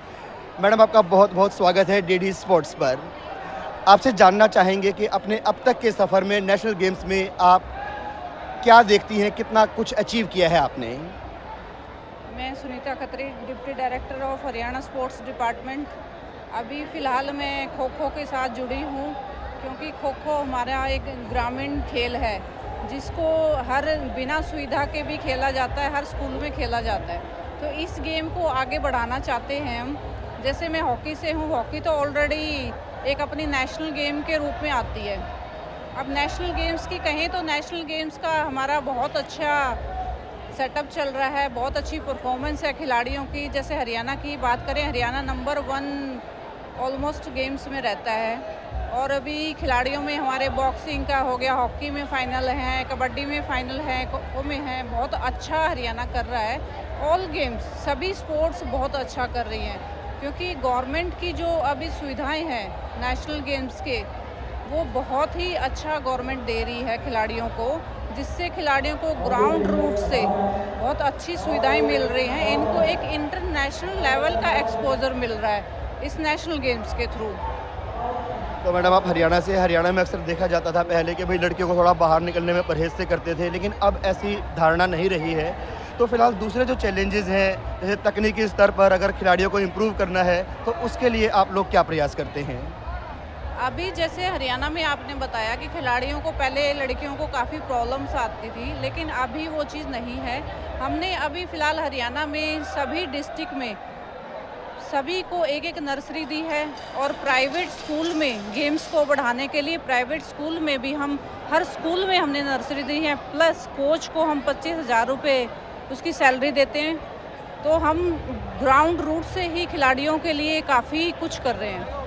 C: मैडम, आपका बहुत बहुत स्वागत है डीडी स्पोर्ट्स पर। आपसे जानना चाहेंगे कि अपने अब तक के सफ़र में नेशनल गेम्स में आप क्या देखती हैं, कितना कुछ अचीव किया है आपने?
H: मैं Sunita Khatri, deputy director of Haryana sports department. अभी फ़िलहाल मैं खो खो के साथ जुड़ी हूँ, क्योंकि खो खो हमारा एक ग्रामीण खेल है जिसको हर बिना सुविधा के भी खेला जाता है, हर स्कूल में खेला जाता है। तो इस गेम को आगे बढ़ाना चाहते हैं हम। जैसे मैं हॉकी से हूँ, हॉकी तो ऑलरेडी एक अपनी नेशनल गेम के रूप में आती है। अब नेशनल गेम्स की कहें तो नेशनल गेम्स का हमारा बहुत अच्छा सेटअप चल रहा है, बहुत अच्छी परफॉर्मेंस है खिलाड़ियों की। जैसे हरियाणा की बात करें, हरियाणा नंबर 1 ऑलमोस्ट गेम्स में रहता है। और अभी खिलाड़ियों में हमारे बॉक्सिंग का हो गया, हॉकी में फ़ाइनल है, कबड्डी में फ़ाइनल है, खो-खो में है। बहुत अच्छा हरियाणा कर रहा है। ऑल गेम्स, सभी स्पोर्ट्स बहुत अच्छा कर रही हैं, क्योंकि गवर्नमेंट की जो अभी सुविधाएं हैं नेशनल गेम्स के, वो बहुत ही अच्छा गवर्नमेंट दे रही है खिलाड़ियों को, जिससे खिलाड़ियों को ग्राउंड रूट से बहुत अच्छी सुविधाएं मिल रही हैं। इनको एक इंटरनेशनल लेवल का एक्सपोजर मिल रहा है इस नेशनल गेम्स के थ्रू।
C: तो मैडम, आप हरियाणा से, हरियाणा में अक्सर देखा जाता था पहले कि भाई लड़कियों को थोड़ा बाहर निकलने में परहेज से करते थे, लेकिन अब ऐसी धारणा नहीं रही है। तो फिलहाल दूसरे जो चैलेंजेस हैं, जैसे तकनीकी स्तर पर अगर खिलाड़ियों को इम्प्रूव करना है, तो उसके लिए आप लोग क्या प्रयास करते हैं?
H: अभी जैसे हरियाणा में आपने बताया कि खिलाड़ियों को, पहले लड़कियों को काफ़ी प्रॉब्लम्स आती थी, लेकिन अभी वो चीज़ नहीं है। हमने अभी फ़िलहाल हरियाणा में सभी डिस्ट्रिक्ट में सभी को एक एक नर्सरी दी है, और प्राइवेट स्कूल में गेम्स को बढ़ाने के लिए प्राइवेट स्कूल में भी हम हर स्कूल में हमने नर्सरी दी है। प्लस कोच को हम 25,000 रुपये उसकी सैलरी देते हैं। तो हम ग्राउंड रूट से ही खिलाड़ियों के लिए काफ़ी कुछ कर रहे हैं।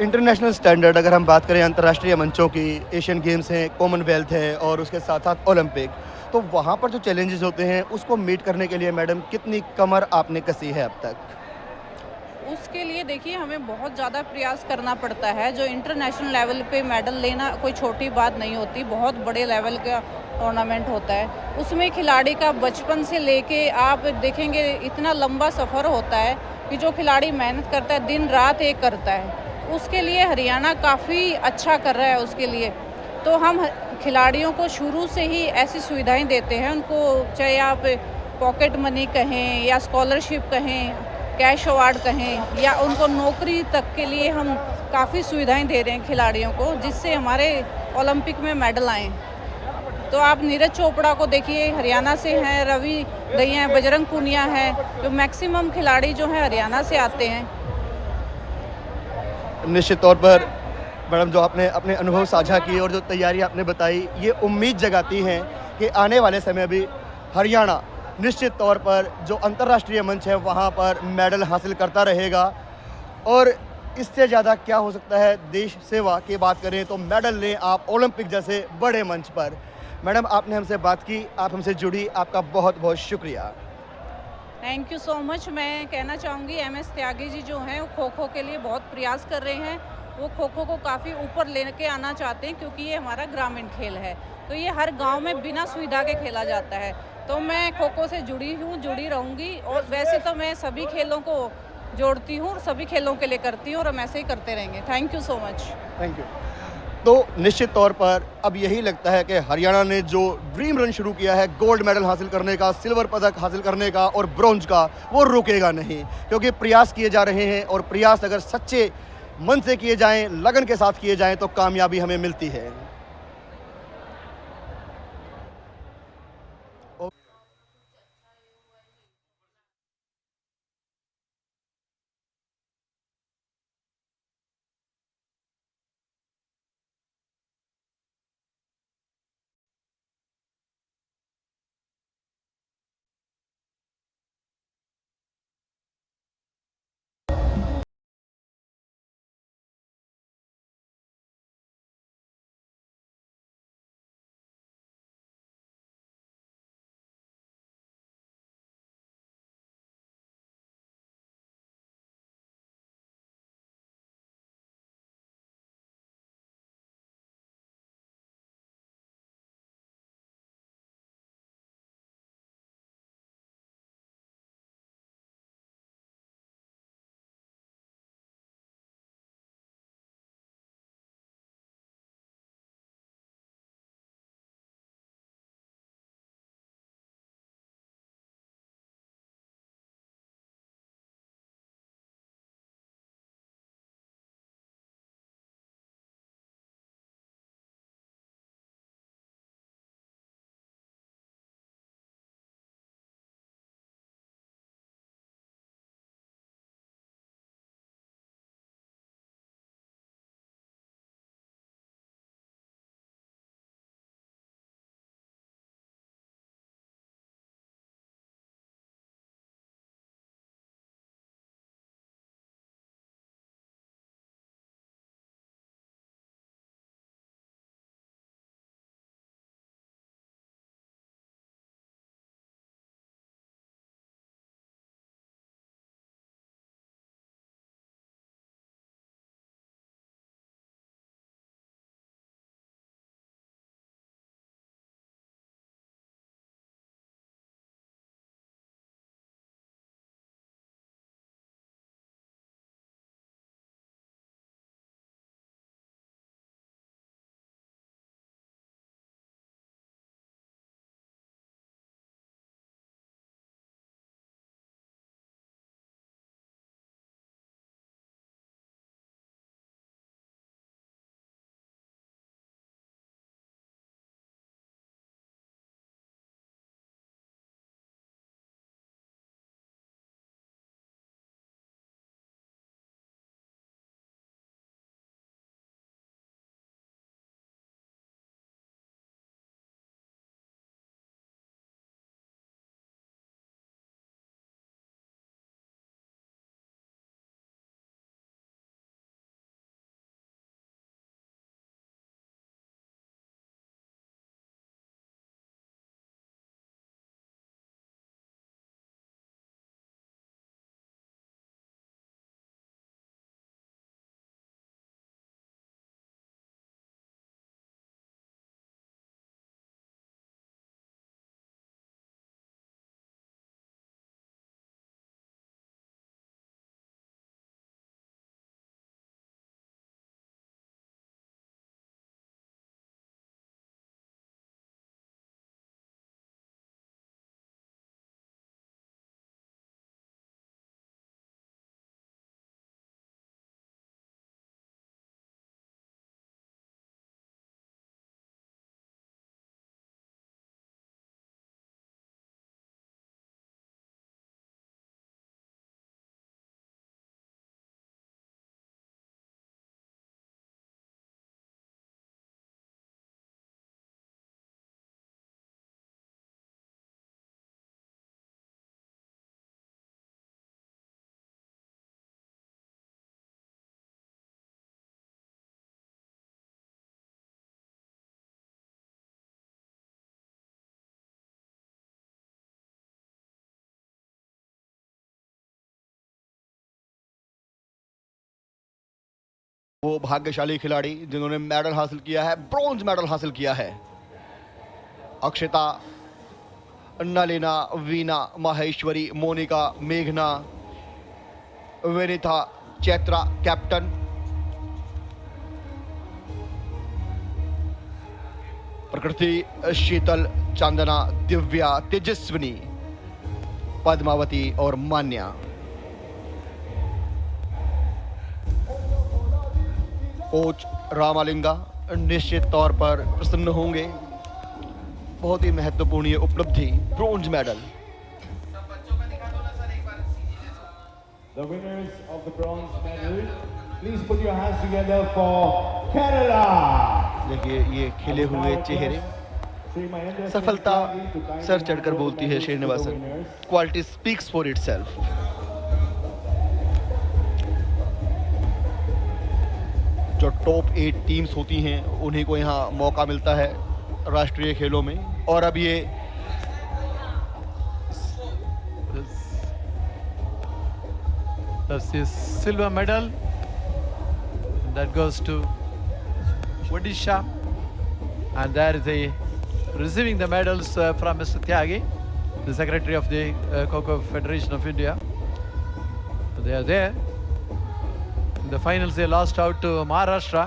C: इंटरनेशनल स्टैंडर्ड अगर हम बात करें अंतर्राष्ट्रीय मंचों की, एशियन गेम्स हैं, कॉमनवेल्थ है और उसके साथ साथ ओलंपिक, तो वहाँ पर जो चैलेंजेस होते हैं उसको मीट करने के लिए मैडम कितनी कमर आपने कसी है अब तक?
H: उसके लिए देखिए, हमें बहुत ज़्यादा प्रयास करना पड़ता है। जो इंटरनेशनल लेवल पे मेडल लेना कोई छोटी बात नहीं होती, बहुत बड़े लेवल का टूर्नामेंट होता है। उसमें खिलाड़ी का बचपन से लेके आप देखेंगे इतना लंबा सफ़र होता है कि जो खिलाड़ी मेहनत करता है, दिन रात एक करता है। उसके लिए हरियाणा काफ़ी अच्छा कर रहा है उसके लिए। तो हम खिलाड़ियों को शुरू से ही ऐसी सुविधाएं देते हैं उनको, चाहे आप पॉकेट मनी कहें या स्कॉलरशिप कहें, कैश अवार्ड कहें, या उनको नौकरी तक के लिए हम काफ़ी सुविधाएं दे रहे हैं खिलाड़ियों को, जिससे हमारे ओलंपिक में मेडल आए। तो आप नीरज चोपड़ा को देखिए, हरियाणा से हैं, रवि दहिया हैं, बजरंग पूनिया हैं, जो मैक्सिमम खिलाड़ी जो हैं हरियाणा से आते हैं।
C: निश्चित तौर पर मैडम, जो आपने अपने अनुभव साझा किए और जो तैयारी आपने बताई, ये उम्मीद जगाती हैं कि आने वाले समय भी हरियाणा निश्चित तौर पर जो अंतर्राष्ट्रीय मंच है वहाँ पर मेडल हासिल करता रहेगा। और इससे ज़्यादा क्या हो सकता है? देश सेवा की बात करें तो मेडल लें आप ओलंपिक जैसे बड़े मंच पर। मैडम, आपने हमसे बात की, आप हमसे जुड़ी, आपका बहुत बहुत शुक्रिया।
H: Thank you so much. मैं कहना चाहूँगी, MS त्यागी जी जो हैं वो खो खो के लिए बहुत प्रयास कर रहे हैं। वो खो खो को काफ़ी ऊपर लेके आना चाहते हैं, क्योंकि ये हमारा ग्रामीण खेल है। तो ये हर गांव में बिना सुविधा के खेला जाता है। तो मैं खो खो से जुड़ी हूँ, जुड़ी रहूँगी। और वैसे तो मैं सभी खेलों को जोड़ती हूँ और सभी खेलों के लिए करती हूँ, और हम ऐसे ही करते रहेंगे। Thank you so much.
C: Thank you. तो निश्चित तौर पर अब यही लगता है कि हरियाणा ने जो ड्रीम रन शुरू किया है गोल्ड मेडल हासिल करने का, सिल्वर पदक हासिल करने का और ब्रॉन्ज का, वो रुकेगा नहीं, क्योंकि प्रयास किए जा रहे हैं। और प्रयास अगर सच्चे मन से किए जाएं, लगन के साथ किए जाएं, तो कामयाबी हमें मिलती है। वो भाग्यशाली खिलाड़ी जिन्होंने मेडल हासिल किया है, ब्रॉन्ज मेडल हासिल किया है। अक्षता, नलिना, वीना, माहेश्वरी, मोनिका, मेघना, विनीता, चैत्रा कैप्टन, प्रकृति, शीतल, चांदना, दिव्या, तेजस्विनी, पद्मावती और मान्या। कोच रामालिंगा निश्चित तौर पर प्रसन्न होंगे। बहुत ही महत्वपूर्ण ये उपलब्धि, bronze medal.
G: The winners of the bronze medal, please put your hands together for Kerala.
C: देखिए ये खिले हुए चेहरे, सफलता सर चढ़कर बोलती है Srinivasan. Quality speaks for itself. जो टॉप 8 टीम्स होती हैं उन्हीं को यहाँ मौका मिलता है राष्ट्रीय खेलों में। और अब ये
B: That's the silver medal that goes to Odisha, and there is a receiving the medals from Mr. Tyagi, the secretary of the Kho-Kho Federation of India. They are there. In the finals they lost out to Maharashtra.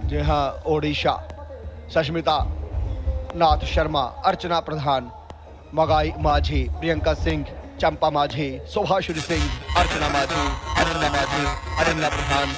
C: जी हाँ, ओडिशा, सष्मिता नाथ शर्मा, अर्चना प्रधान, मगाई माझी, प्रियंका सिंह, चंपा माझी, सुभाश्री सिंह, अर्चना माझी, अनन्या प्रधान।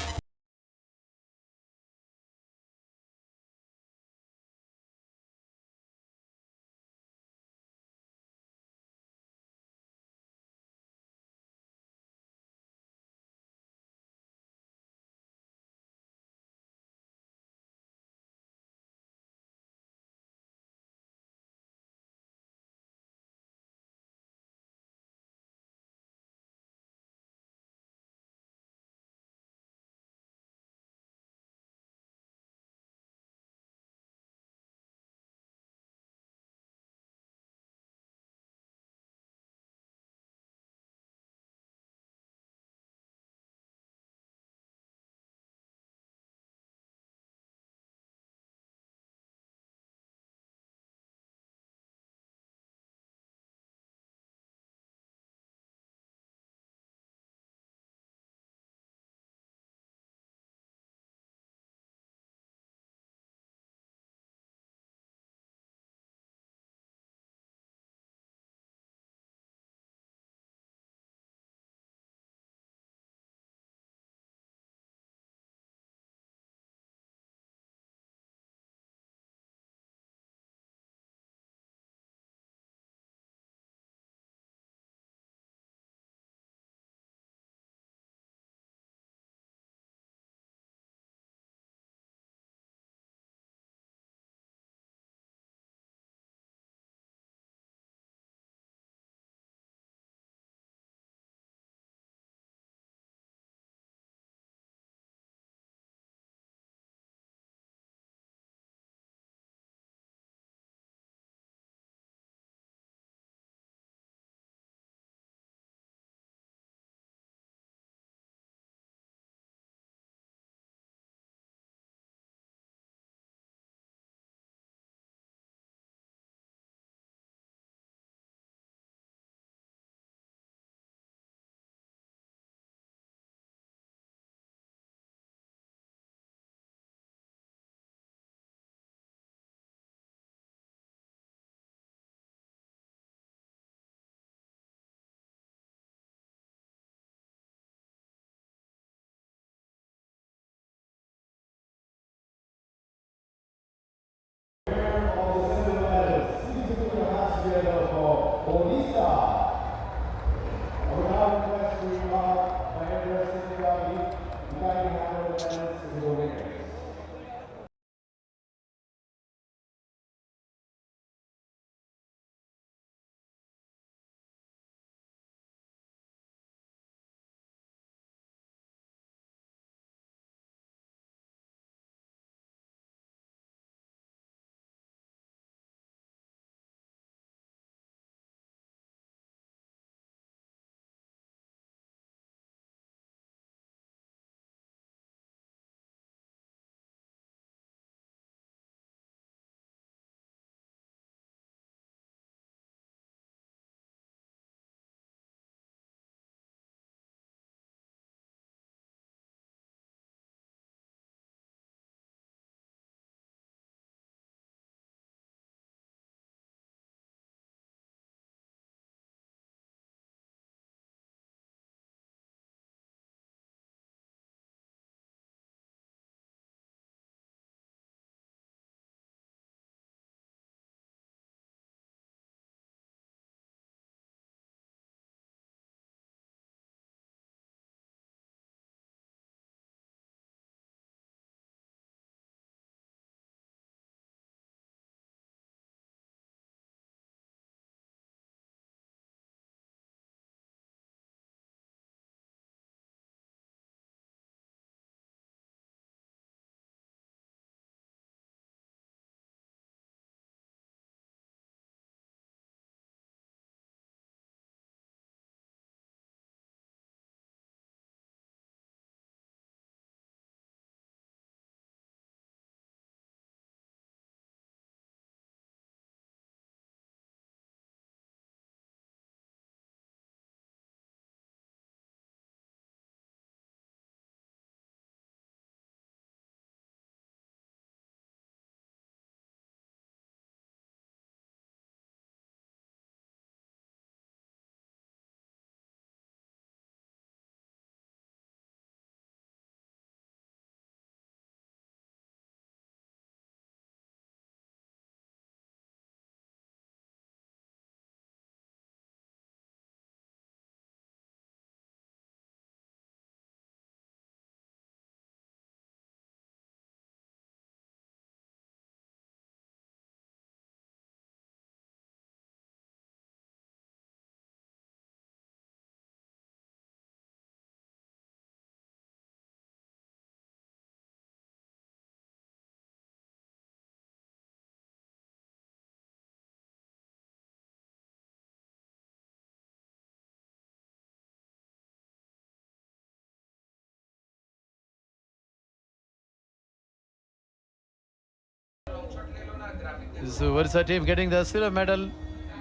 B: This Odisha team getting the silver medal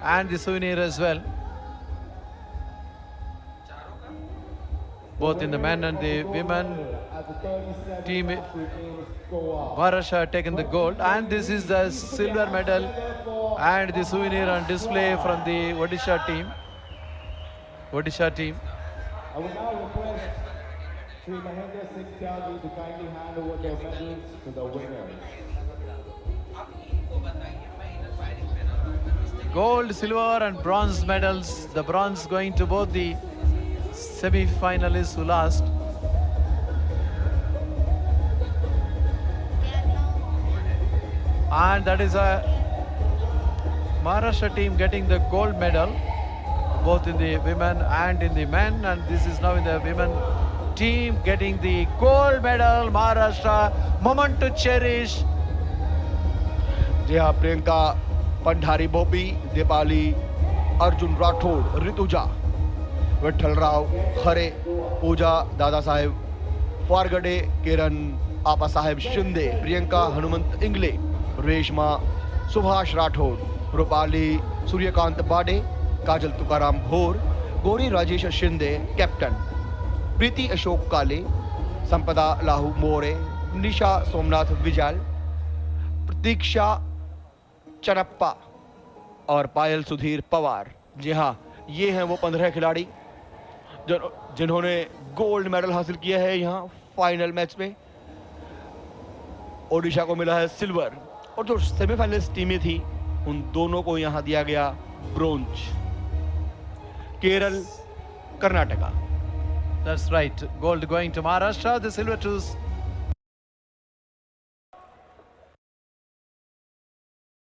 B: and the souvenir as well. Both in the men and the women team. Maharashtra taken the gold, and this is the silver medal and the souvenir on display from the Odisha team. Odisha team.
G: I will now request Sri Mahendra Singh Tyagi to kindly hand over their medals to the winners.
B: Gold, silver and bronze medals. The bronze going to both the semi-finalists who lost. And that is a Maharashtra team getting the gold medal, both in the women and in the men. And this is now in the women team getting the gold medal. Maharashtra, moment to cherish.
C: जी हाँ, प्रियंका पंडारी बोपी, दीपाली अर्जुन राठौड़, ऋतुजा विठल राव खरे, पूजा दादा साहेब फारगडे, किरण आपा साहेब शिंदे, प्रियंका हनुमंत इंगले, रेशमा सुभाष राठौड़, रूपाली सूर्यकांत बाडे, काजल तुकाराम भोर, Gauri Rajesh Shinde captain, प्रीति अशोक काले, संपदा लाहू मोरे, निशा सोमनाथ विजाल, प्रतीक्षा चनप्पा और पायल सुधीर पवार। जी हाँ, ये हैं वो 15 खिलाड़ी जिन्होंने गोल्ड मेडल हासिल किया है यहाँ फाइनल मैच में। ओडिशा को मिला है सिल्वर और जो सेमीफाइनलिस्ट टीमें थी उन दोनों को यहाँ दिया गया bronze. Kerala, Karnataka.
B: That's right. Gold going to Maharashtra, the silver to